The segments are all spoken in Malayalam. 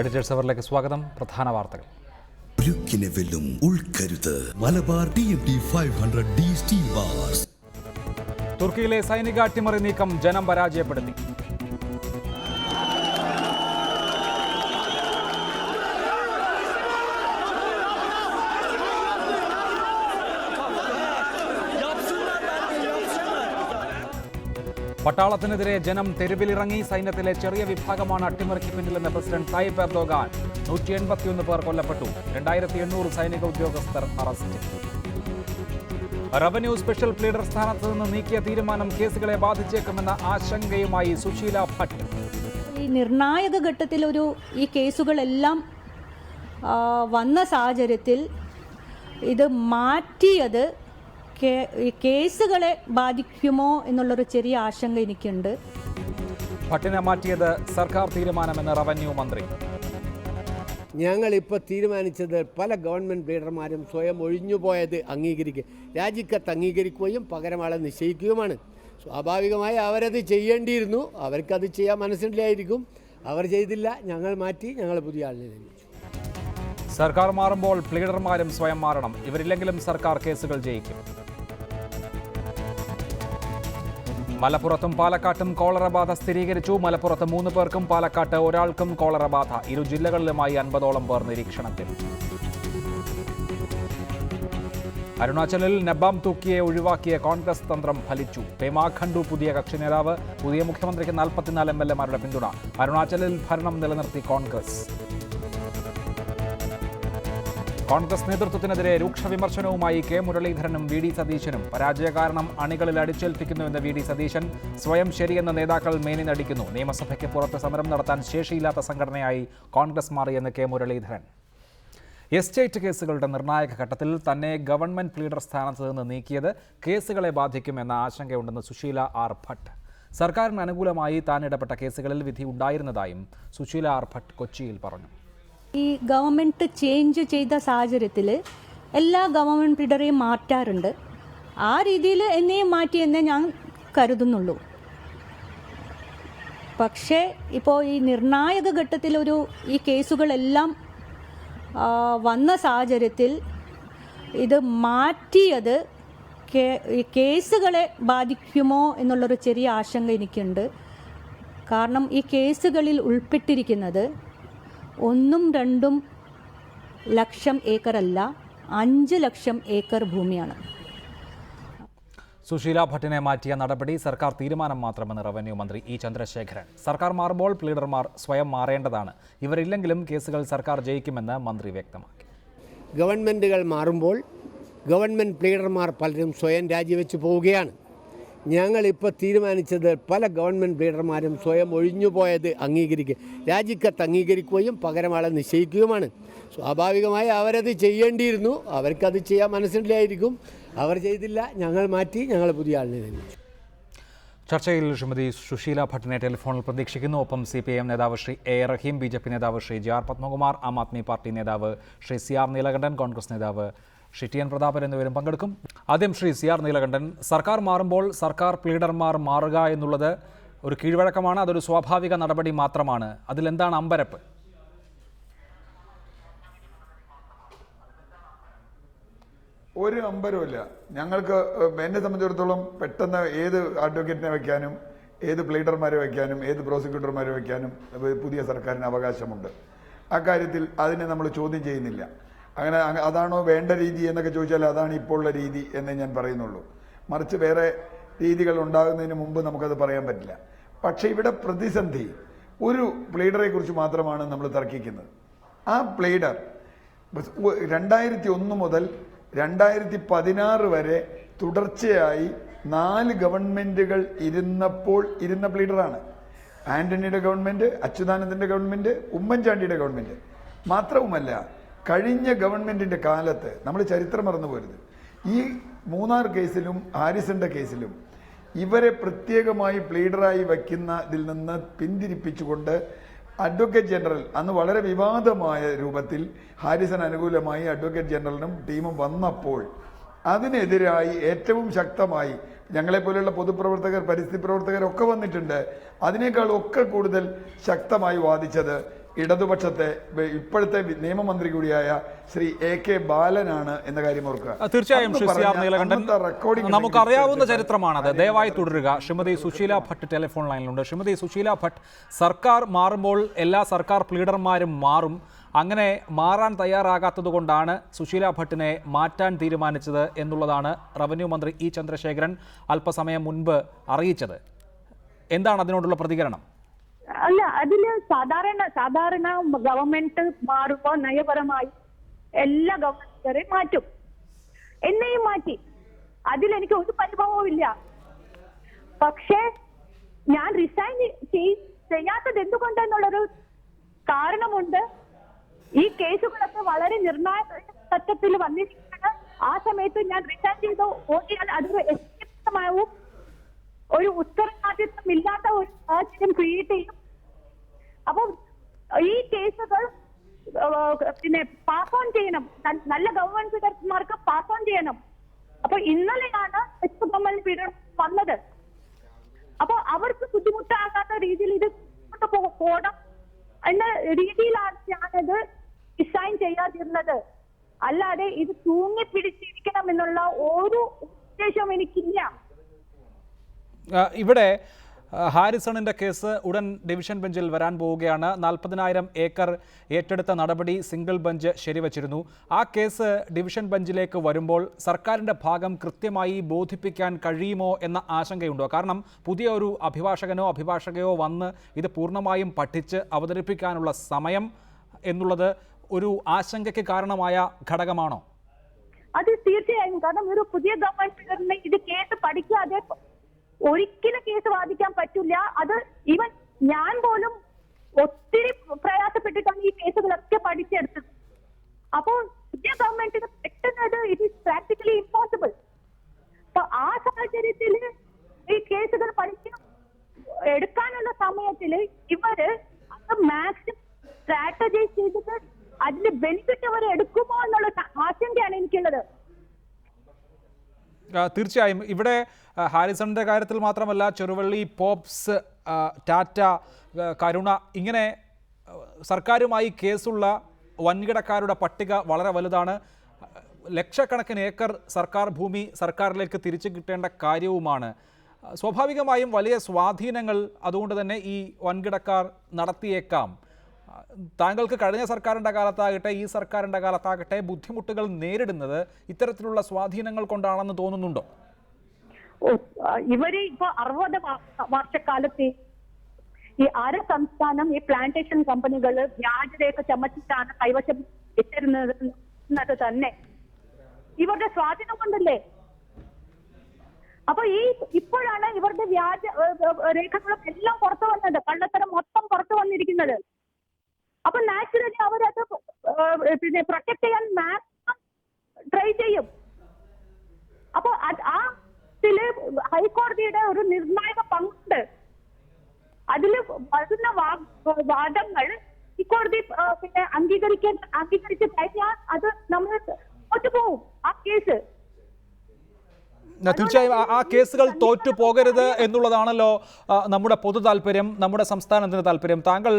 എഡിറ്റേഴ്സ് അവറിലേക്ക് സ്വാഗതം. പ്രധാന വാർത്തകൾ. വെല്ലും ഉൾക്കരുത്. Malabar TMT 500D steel bars. തുർക്കിയിലെ സൈനിക അട്ടിമറി നീക്കം ജനം പരാജയപ്പെടുത്തി. പട്ടാളത്തിനെതിരെ ജനം തെരുവിലിറങ്ങി. സൈന്യത്തിലെ ചെറിയ വിഭാഗമാണ് അട്ടിമറിക്ക് പിന്നിലെന്ന് പ്രസിഡന്റ് തായിപ്പ് എർദോഗാൻ. 181 പേർ കൊല്ലപ്പെട്ടു. 2800 സൈനിക ഉദ്യോഗസ്ഥർ അറസ്റ്റ്. റവന്യൂ സ്പെഷ്യൽ പ്ലീഡർ സ്ഥാനത്ത് നിന്ന് നീക്കിയ തീരുമാനം കേസുകളെ ബാധിച്ചേക്കുമെന്ന ആശങ്കയുമായി സുശീല ഭട്ട്. ഈ നിർണായക ഘട്ടത്തിൽ ഈ കേസുകളെല്ലാം വന്ന സാഹചര്യത്തിൽ ഇത് മാറ്റിയത് കേസുകളെ ബാധിക്കുമോ എന്നുള്ളൊരു ചെറിയ ആശങ്ക എനിക്കുണ്ട്. ഭട്ടിനെ മാറ്റിയത് സർക്കാർ തീരുമാനമെന്ന് റവന്യൂ മന്ത്രി. ഞങ്ങളിപ്പോൾ തീരുമാനിച്ചത് പല ഗവൺമെൻറ് ലീഡർമാരും സ്വയം ഒഴിഞ്ഞുപോയത് രാജിക്കത്ത് അംഗീകരിക്കുകയും പകരം ആളെ നിശ്ചയിക്കുകയുമാണ്. സ്വാഭാവികമായി അവരത് ചെയ്യേണ്ടിയിരുന്നു. അവർക്കത് ചെയ്യാൻ മനസ്സിലായിരിക്കും. അവർ ചെയ്തില്ല. ഞങ്ങൾ മാറ്റി. ഞങ്ങൾ പുതിയ ആളിനെ നിയമിച്ചു. സർക്കാർ മാറുമ്പോൾ പ്ലീഡർമാരും സ്വയം മാറണം. ഇവരില്ലെങ്കിലും സർക്കാർ കേസുകൾ ജയിക്കും. മലപ്പുറത്തും പാലക്കാട്ടും കോളറ ബാധ സ്ഥിരീകരിച്ചു. മലപ്പുറത്ത് 3 പേർക്കും പാലക്കാട്ട് ഒരാൾക്കും കോളറ ബാധ. 2 ജില്ലകളിലുമായി 50ഓളം പേർ നിരീക്ഷണത്തിൽ. അരുണാചലിൽ നബാം തൂക്കിയെ ഒഴിവാക്കിയ കോൺഗ്രസ് തന്ത്രം ഫലിച്ചു. പേമാ ഖണ്ഡു പുതിയ കക്ഷി നേതാവ്. പുതിയ മുഖ്യമന്ത്രിക്ക് 44 MLA-മാരുടെ പിന്തുണ. അരുണാചലിൽ ഭരണം നിലനിർത്തി കോൺഗ്രസ്. കോൺഗ്രസ് നേതൃത്വത്തിനെതിരെ രൂക്ഷ വിമർശനവുമായി കെ മുരളീധരനും വി ഡി സതീശനും. പരാജയ കാരണം അണികളിൽ അടിച്ചേൽപ്പിക്കുന്നുവെന്ന് വി ഡി സതീശൻ. സ്വയം ശരിയെന്ന നേതാക്കൾ മേനി നടിക്കുന്നു. നിയമസഭയ്ക്ക് പുറത്ത് സമരം നടത്താൻ ശേഷിയില്ലാത്ത സംഘടനയായി കോൺഗ്രസ് മാറിയെന്ന് കെ മുരളീധരൻ. എസ്റ്റേറ്റ് കേസുകളുടെ നിർണായക ഘട്ടത്തിൽ തന്നെ ഗവൺമെന്റ് പ്ലീഡർ സ്ഥാനത്ത് നിന്ന് നീക്കിയത് കേസുകളെ ബാധിക്കുമെന്ന ആശങ്കയുണ്ടെന്ന് സുശീല ആർ ഭട്ട്. സർക്കാരിന് അനുകൂലമായി താൻ ഇടപെട്ട കേസുകളിൽ വിധി ഉണ്ടായിരുന്നതായും സുശീല ആർ ഭട്ട് കൊച്ചിയിൽ പറഞ്ഞു. ഈ ഗവൺമെൻറ് ചേഞ്ച് ചെയ്ത സാഹചര്യത്തിൽ എല്ലാ ഗവൺമെൻറ് പ്ലീഡറെയും മാറ്റാറുണ്ട്. ആ രീതിയിൽ എന്നെയും മാറ്റിയെന്നേ ഞാൻ കരുതുന്നുള്ളൂ. പക്ഷേ ഇപ്പോൾ ഈ നിർണായക ഘട്ടത്തിൽ ഈ കേസുകളെല്ലാം വന്ന സാഹചര്യത്തിൽ ഇത് മാറ്റിയത് കേസുകളെ ബാധിക്കുമോ എന്നുള്ളൊരു ചെറിയ ആശങ്ക എനിക്കുണ്ട്. കാരണം ഈ കേസുകളിൽ ഉൾപ്പെട്ടിരിക്കുന്നത് 1-2 ലക്ഷം ഏക്കറല്ല, 5 ലക്ഷം ഏക്കർ ഭൂമിയാണ്. സുശീല ഭട്ടിനെ മാറ്റിയ നടപടി സർക്കാർ തീരുമാനം മാത്രമെന്ന് റവന്യൂ മന്ത്രി ഇ ചന്ദ്രശേഖരൻ. സർക്കാർ മാറുമ്പോൾ പ്ലീഡർമാർ സ്വയം മാറേണ്ടതാണ്. ഇവരില്ലെങ്കിലും കേസുകൾ സർക്കാർ ജയിക്കുമെന്ന് മന്ത്രി വ്യക്തമാക്കി. ഗവൺമെൻറ്റുകൾ മാറുമ്പോൾ ഗവൺമെൻറ് പ്ലീഡർമാർ പലരും സ്വയം രാജിവെച്ച് പോവുകയാണ്. ഞങ്ങളിപ്പോൾ തീരുമാനിച്ചത് പല ഗവൺമെൻറ് ലീഡർമാരും സ്വയം ഒഴിഞ്ഞുപോയത് രാജിക്കത്ത് അംഗീകരിക്കുകയും പകരം ആളെ നിശ്ചയിക്കുകയുമാണ്. സ്വാഭാവികമായി അവരത് ചെയ്യേണ്ടിയിരുന്നു. അവർക്കത് ചെയ്യാൻ മനസ്സിലായിരിക്കും. അവർ ചെയ്തില്ല. ഞങ്ങൾ മാറ്റി. ഞങ്ങൾ പുതിയ ആളിനെ നിയമിച്ചു. ചർച്ചയിൽ ശ്രീമതി സുശീല ഭട്ടിനെ ടെലിഫോണിൽ പ്രതീക്ഷിക്കുന്നു. ഒപ്പം CPIM നേതാവ് ശ്രീ A റഹീം, BJP നേതാവ് ശ്രീ JR പത്മകുമാർ, ആം ആദ്മി പാർട്ടി നേതാവ് ശ്രീ CR നീലകണ്ഠൻ, കോൺഗ്രസ് നേതാവ് ശ്രീ TN പ്രതാപൻ എന്നിവരും പങ്കെടുക്കും. ആദ്യം ശ്രീ CR നീലകണ്ഠൻ, സർക്കാർ മാറുമ്പോൾ സർക്കാർ പ്ലീഡർമാർ മാറുക എന്നുള്ളത് ഒരു കീഴ്വഴക്കമാണ്. അതൊരു സ്വാഭാവിക നടപടി മാത്രമാണ്. അതിലെന്താണ് അമ്പരപ്പ്? ഒരു അമ്പരവുമില്ല. ഞങ്ങൾക്ക് എന്നെ സംബന്ധിച്ചിടത്തോളം പെട്ടെന്ന് ഏത് അഡ്വക്കേറ്റിനെ വയ്ക്കാനും ഏത് പ്ലീഡർമാരെ വയ്ക്കാനും ഏത് പ്രോസിക്യൂട്ടർമാരെ വയ്ക്കാനും പുതിയ സർക്കാരിന് അവകാശമുണ്ട്. അക്കാര്യത്തിൽ അതിനെ നമ്മൾ ചോദ്യം ചെയ്യുന്നില്ല. അങ്ങനെ അതാണോ വേണ്ട രീതി എന്നൊക്കെ ചോദിച്ചാൽ അതാണ് ഇപ്പോൾ ഉള്ള രീതി എന്നേ ഞാൻ പറയുന്നുള്ളൂ. മറിച്ച് വേറെ രീതികൾ ഉണ്ടാകുന്നതിന് മുമ്പ് നമുക്കത് പറയാൻ പറ്റില്ല. പക്ഷേ ഇവിടെ പ്രതിസന്ധി ഒരു പ്ലീഡറെ കുറിച്ച് മാത്രമാണ് നമ്മൾ തർക്കിക്കുന്നത്. ആ പ്ലീഡർ 2001 മുതൽ 2016 വരെ തുടർച്ചയായി 4 ഗവൺമെന്റുകൾ ഇരുന്ന പ്ലീഡറാണ്. ആന്റണിയുടെ ഗവൺമെന്റ്, അച്യുതാനന്ദന്റെ ഗവൺമെന്റ്, ഉമ്മൻചാണ്ടിയുടെ ഗവൺമെന്റ്. മാത്രവുമല്ല, കഴിഞ്ഞ ഗവൺമെന്റിന്റെ കാലത്ത് നമ്മൾ ചരിത്രം മറന്നു പോരുത്. ഈ മൂന്നാർ കേസിലും ഹാരിസന്റെ കേസിലും ഇവരെ പ്രത്യേകമായി പ്ലീഡറായി വയ്ക്കുന്നതിൽ നിന്ന് പിന്തിരിപ്പിച്ചുകൊണ്ട് അഡ്വക്കേറ്റ് ജനറൽ അന്ന് വളരെ വിവാദമായ രൂപത്തിൽ ഹാരിസൺ അനുകൂലമായി അഡ്വക്കേറ്റ് ജനറലിനും ടീമും വന്നപ്പോൾ അതിനെതിരായി ഏറ്റവും ശക്തമായി ഞങ്ങളെപ്പോലെയുള്ള പൊതുപ്രവർത്തകർ, പരിസ്ഥിതി പ്രവർത്തകരൊക്കെ വന്നിട്ടുണ്ട്. അതിനേക്കാൾ ഒക്കെ കൂടുതൽ ശക്തമായി വാദിച്ചത് ഇടതുപക്ഷത്തെ ഇപ്പോഴത്തെ നിയമമന്ത്രി കൂടിയായ ശ്രീ AK ബാലനാണ് എന്ന കാര്യം ഓർക്കുക. തീർച്ചയായും ശ്രീ CR നീലകണ്ഠൻ, നമുക്കറിയാവുന്ന ചരിത്രമാണത്. ദയവായി തുടരുക. ശ്രീമതി സുശീല ഭട്ട് ടെലിഫോൺ ലൈനിലുണ്ട്. ശ്രീമതി സുശീല ഭട്ട്, സർക്കാർ മാറുമ്പോൾ എല്ലാ സർക്കാർ പ്ലീഡർമാരും മാറും. അങ്ങനെ മാറാൻ തയ്യാറാകാത്തത് കൊണ്ടാണ് സുശീല ഭട്ടിനെ മാറ്റാൻ തീരുമാനിച്ചത് എന്നുള്ളതാണ് റവന്യൂ മന്ത്രി E ചന്ദ്രശേഖരൻ അല്പസമയം മുൻപ് അറിയിച്ചത്. എന്താണ് അതിനോടുള്ള പ്രതികരണം? അല്ല, അതില് സാധാരണ ഗവൺമെന്റ് മാറുമ്പോൾ നയപരമായി എല്ലാ ഗവൺമെന്റുകാരെയും മാറ്റും. എന്നെയും മാറ്റി. അതിലെനിക്ക് ഒരു പരിഭവവും ഇല്ല. പക്ഷേ ഞാൻ റിസൈൻ ചെയ്യാത്തത് എന്തുകൊണ്ടെന്നുള്ളൊരു കാരണമുണ്ട്. ഈ കേസുകളൊക്കെ വളരെ നിർണായക ഘട്ടത്തിൽ വന്നിരിക്കുന്നത്. ആ സമയത്ത് ഞാൻ റിസൈൻ ചെയ്ത് ഓടിയാൽ അതൊരു എസ്കേപ്പമാവും, ഒരു ഉത്തരവാദിത്വം ഇല്ലാത്ത ഒരു സാഹചര്യം ക്രിയേറ്റ് ചെയ്യും. അപ്പം ഈ കേസുകൾ പിന്നെ പാസ് ഓൺ ചെയ്യണം, നല്ല ഗവൺമെന്റുകാർക്ക് പാസ് ഓൺ ചെയ്യണം. അപ്പൊ ഇന്നലെയാണ് ഗവൺമെന്റ് പീരീഡ് വന്നത്. അപ്പൊ അവർക്ക് ബുദ്ധിമുട്ടാകാത്ത രീതിയിൽ ഇത് പോകണം എന്ന രീതിയിലാണ് ഞാനത് ഡിസൈൻ ചെയ്യാതിരുന്നത്. അല്ലാതെ ഇത് തൂങ്ങിപ്പിടിച്ചിരിക്കണം എന്നുള്ള ഒരു ഉദ്ദേശം എനിക്കില്ല. ഇവിടെ ഹാരിസണിൻ്റെ കേസ് ഉടൻ ഡിവിഷൻ ബെഞ്ചിൽ വരാൻ പോവുകയാണ്. 40,000 ഏക്കർ ഏറ്റെടുത്ത നടപടി സിംഗിൾ ബെഞ്ച് ശരിവച്ചിരുന്നു. ആ കേസ് ഡിവിഷൻ ബെഞ്ചിലേക്ക് വരുമ്പോൾ സർക്കാരിൻ്റെ ഭാഗം കൃത്യമായി ബോധിപ്പിക്കാൻ കഴിയുമോ എന്ന ആശങ്കയുണ്ടോ? കാരണം പുതിയ ഒരു അഭിഭാഷകയോ വന്ന് ഇത് പൂർണ്ണമായും പഠിച്ച് അവതരിപ്പിക്കാനുള്ള സമയം എന്നുള്ളത് ഒരു ആശങ്കയ്ക്ക് കാരണമായ ഘടകമാണോ? അത് തീർച്ചയായും. കാരണം ഒരു പുതിയ ഗവൺമെന്റ് ഇത് കേസ് പഠിക്കാതെ ഒരിക്കലും കേസ് വാദിക്കാൻ പറ്റില്ല. അത് ഈവൻ ഞാൻ പോലും ഒത്തിരി പ്രയാസപ്പെട്ടിട്ടാണ് ഈ കേസുകളൊക്കെ പഠിച്ചെടുത്തത്. അപ്പോൾ പുതിയ ഗവൺമെന്റിന് പെട്ടെന്ന് ഇറ്റ് ഈസ് പ്രാക്ടിക്കലി ഇമ്പോസിബിൾ. അപ്പൊ ആ സാഹചര്യത്തിൽ ഈ കേസുകൾ എടുക്കാനുള്ള സമയത്തിൽ ഇവര് അത് മാക്സിമം സ്ട്രാറ്റജൈസ് ചെയ്തിട്ട് അതിന് ബെനിഫിറ്റ് അവർ എടുക്കുമോ എന്നുള്ള ആശങ്കയാണ് എനിക്കുള്ളത്. തീർച്ചയായും ഇവിടെ ഹാരിസണിൻ്റെ കാര്യത്തിൽ മാത്രമല്ല, ചെറുവള്ളി, പോപ്സ്, ടാറ്റ, കരുണ, ഇങ്ങനെ സർക്കാരുമായി കേസുള്ള വൻകിടക്കാരുടെ പട്ടിക വളരെ വലുതാണ്. ലക്ഷക്കണക്കിന് ഏക്കർ സർക്കാർ ഭൂമി സർക്കാരിലേക്ക് തിരിച്ചു കിട്ടേണ്ട കാര്യവുമാണ്. സ്വാഭാവികമായും വലിയ സ്വാധീനങ്ങൾ അതുകൊണ്ട് തന്നെ ഈ വൻകിടക്കാർ നടത്തിയേക്കാം. താങ്കൾക്ക് കഴിഞ്ഞ സർക്കാരിൻ്റെ കാലത്താകട്ടെ ഈ സർക്കാരിൻ്റെ കാലത്താകട്ടെ ബുദ്ധിമുട്ടുകൾ നേരിടുന്നത് ഇത്തരത്തിലുള്ള സ്വാധീനങ്ങൾ കൊണ്ടാണെന്ന് തോന്നുന്നുണ്ടോ? ഇവര് ഇപ്പൊ 60 വർഷക്കാലത്ത് ഈ സംസ്ഥാനം ഈ പ്ലാന്റേഷൻ കമ്പനികൾ വ്യാജരേഖ ചമച്ചിട്ടാണ് കൈവശം ഇട്ടിരുന്നത് തന്നെ ഇവരുടെ സ്വാധീനം കൊണ്ടല്ലേ. അപ്പൊ ഇപ്പോഴാണ് ഇവരുടെ വ്യാജ രേഖകളും എല്ലാം പുറത്തു വന്നത്, കള്ളത്തരം മൊത്തം പുറത്തു വന്നിരിക്കുന്നത്. അപ്പൊ നാച്ചുറലി അവരത് പിന്നെ പ്രൊട്ടക്ട് ചെയ്യാൻ മാക്സിമം ട്രൈ ചെയ്യും. അപ്പൊ അതില് ഹൈക്കോടതിയുടെ ഒരു നിർണായക പങ്കുണ്ട്. അതില് വരുന്ന വാദങ്ങൾ ഈ കോടതി പിന്നെ അംഗീകരിച്ച് കഴിഞ്ഞാൽ അത് നമ്മൾ തോറ്റുപോകും ആ കേസ്. തീർച്ചയായും ആ കേസുകൾ തോറ്റു പോകരുത് എന്നുള്ളതാണല്ലോ നമ്മുടെ പൊതു താല്പര്യം, നമ്മുടെ സംസ്ഥാനത്തിൻ്റെ താല്പര്യം. താങ്കൾ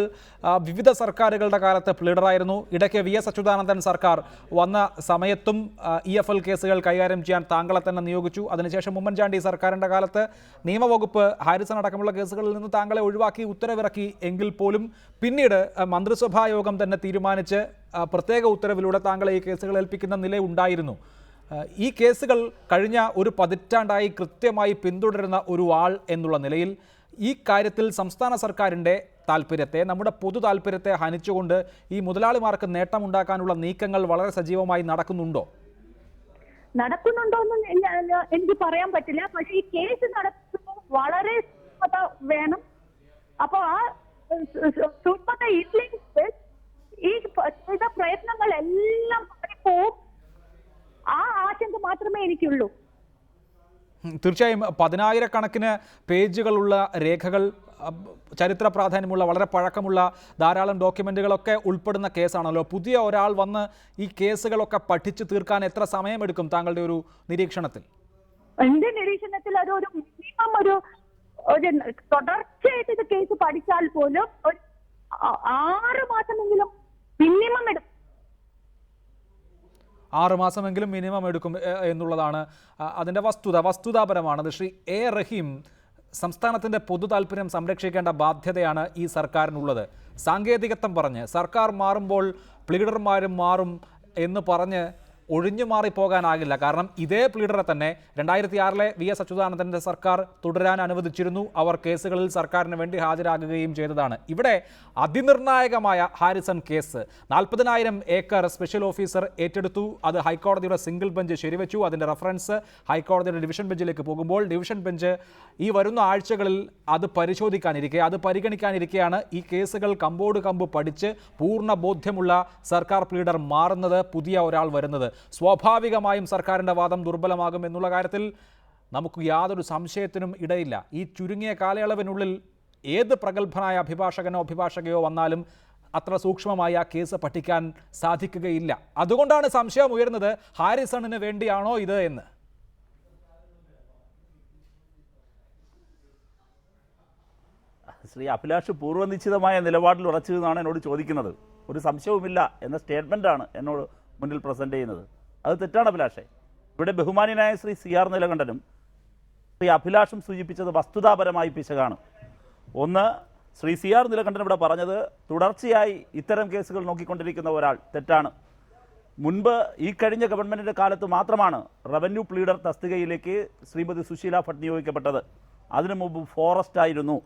വിവിധ സർക്കാരുകളുടെ കാലത്ത് പ്ലീഡറായിരുന്നു. ഇടയ്ക്ക് VS അച്യുതാനന്ദൻ സർക്കാർ വന്ന സമയത്തും EFL കേസുകൾ കൈകാര്യം ചെയ്യാൻ താങ്കളെ തന്നെ നിയോഗിച്ചു. അതിനുശേഷം ഉമ്മൻചാണ്ടി സർക്കാരിൻ്റെ കാലത്ത് നിയമവകുപ്പ് ഹാരിസൺ അടക്കമുള്ള കേസുകളിൽ നിന്ന് താങ്കളെ ഒഴിവാക്കി ഉത്തരവിറക്കി. എങ്കിൽ പോലും പിന്നീട് മന്ത്രിസഭാ യോഗം തന്നെ തീരുമാനിച്ച് പ്രത്യേക ഉത്തരവിലൂടെ താങ്കളെ ഈ കേസുകൾ ഏൽപ്പിക്കുന്ന നിലയുണ്ടായിരുന്നു. ഈ കേസുകൾ കഴിഞ്ഞ ഒരു പതിറ്റാണ്ടായി കൃത്യമായി പിന്തുടരുന്ന ഒരു ആൾ എന്നുള്ള നിലയിൽ ഈ കാര്യത്തിൽ സംസ്ഥാന സർക്കാരിൻ്റെ താല്പര്യത്തെ, നമ്മുടെ പൊതു താല്പര്യത്തെ ഹനിച്ചുകൊണ്ട് ഈ മുതലാളിമാർക്ക് നേട്ടമുണ്ടാക്കാനുള്ള നീക്കങ്ങൾ വളരെ സജീവമായി നടക്കുന്നുണ്ടോ എന്ന് എനിക്ക് പറയാൻ പറ്റില്ല. പക്ഷെ ഈ കേസ് നടത്തുമ്പോൾ വളരെ സൂക്ഷ്മത വേണം. അപ്പൊ ആ സൂക്ഷ്മത ഇല്ലെങ്കിൽ ഈ ചെയ്ത പ്രയത്നങ്ങളെല്ലാം പോവും. ആ ആശങ്ക മാത്രമേ എനിക്കുള്ളൂ. തീർച്ചയായും 10,000-കണക്കിന് പേജുകളുള്ള രേഖകൾ, ചരിത്ര പ്രാധാന്യമുള്ള വളരെ പഴക്കമുള്ള ധാരാളം ഡോക്യുമെന്റുകളൊക്കെ ഉൾപ്പെടുന്ന കേസാണല്ലോ. പുതിയ ഒരാൾ വന്ന് ഈ കേസുകളൊക്കെ പഠിച്ചു തീർക്കാൻ എത്ര സമയമെടുക്കും താങ്കളുടെ ഒരു നിരീക്ഷണത്തിൽ? എന്റെ നിരീക്ഷണത്തിൽ ഒരു മിനിമം ഒരു തുടർച്ചയായിട്ട് ഇത് കേസ് പഠിച്ചാൽ പോലും 6 മാസമെങ്കിലും മിനിമം എടുക്കും. 6 മാസമെങ്കിലും മിനിമം എടുക്കും എന്നുള്ളതാണ് അതിൻ്റെ വസ്തുതാപരമാണത്. ശ്രീ എ റഹീം, സംസ്ഥാനത്തിൻ്റെ പൊതു താല്പര്യം സംരക്ഷിക്കേണ്ട ബാധ്യതയാണ് ഈ സർക്കാരിനുള്ളത്. സാങ്കേതികത്വം പറഞ്ഞ് സർക്കാർ മാറുമ്പോൾ പ്ലീഡർമാരും മാറും എന്ന് പറഞ്ഞ് ഒഴിഞ്ഞു മാറിപ്പോകാനാകില്ല. കാരണം ഇതേ പ്ലീഡറെ തന്നെ 2006 VS അച്യുതാനന്ദൻ്റെ സർക്കാർ തുടരാൻ അനുവദിച്ചിരുന്നു. അവർ കേസുകളിൽ സർക്കാരിന് വേണ്ടി ഹാജരാകുകയും ചെയ്തതാണ്. ഇവിടെ അതിനിർണായകമായ Harrison case 40,000 acre special officer ഏറ്റെടുത്തു. അത് ഹൈക്കോടതിയുടെ സിംഗിൾ ബെഞ്ച് ശരിവെച്ചു. അതിൻ്റെ റഫറൻസ് ഹൈക്കോടതിയുടെ ഡിവിഷൻ ബെഞ്ചിലേക്ക് പോകുമ്പോൾ ഡിവിഷൻ ബെഞ്ച് ഈ വരുന്ന ആഴ്ചകളിൽ അത് പരിഗണിക്കാനിരിക്കെയാണ് ഈ കേസുകൾ കമ്പോട് കമ്പ് പഠിച്ച് പൂർണ്ണ ബോധ്യമുള്ള സർക്കാർ പ്ലീഡർ മാറുന്നത്, പുതിയ ഒരാൾ വരുന്നത്. സ്വാഭാവികമായും സർക്കാരിൻ്റെ വാദം ദുർബലമാകും എന്നുള്ള കാര്യത്തിൽ നമുക്ക് യാതൊരു സംശയത്തിനും ഇടയില്ല. ഈ ചുരുങ്ങിയ കാലയളവിനുള്ളിൽ ഏത് പ്രഗത്ഭനായ അഭിഭാഷകയോ വന്നാലും അത്ര സൂക്ഷ്മമായി ആ കേസ് പഠിക്കാൻ സാധിക്കുകയില്ല. അതുകൊണ്ടാണ് സംശയം ഉയർന്നത്, ഹാരിസണിന് വേണ്ടിയാണോ ഇത് എന്ന്. ശ്രീ അഭിലാഷ് പൂർവ്വനിശ്ചിതമായ നിലപാടിൽ ഉറച്ചു എന്നാണ് എന്നോട് ചോദിക്കുന്നത്. ഒരു സംശയവുമില്ല എന്ന സ്റ്റേറ്റ്മെൻറ്റാണ് എന്നോട് മുന്നിൽ പ്രസൻറ്റ് ചെയ്യുന്നത്. അത് തെറ്റാണ് അഭിലാഷേ. ഇവിടെ ബഹുമാന്യനായ ശ്രീ CR നീലകണ്ഠനും ശ്രീ അഭിലാഷും സൂചിപ്പിച്ചത് വസ്തുതാപരമായി പിശകാണ്. ഒന്ന്, ശ്രീ CR നീലകണ്ഠൻ ഇവിടെ പറഞ്ഞത് തുടർച്ചയായി ഇത്തരം കേസുകൾ നോക്കിക്കൊണ്ടിരിക്കുന്ന ഒരാൾ തെറ്റാണ്. മുൻപ് ഈ കഴിഞ്ഞ ഗവൺമെൻറ്റിൻ്റെ കാലത്ത് മാത്രമാണ് റവന്യൂ പ്ലീഡർ തസ്തികയിലേക്ക് ശ്രീമതി സുശീല ഭട്ട് നിയോഗിക്കപ്പെട്ടത്. അതിനു മുമ്പ് ഫോറസ്റ്റ് ആയിരുന്നു.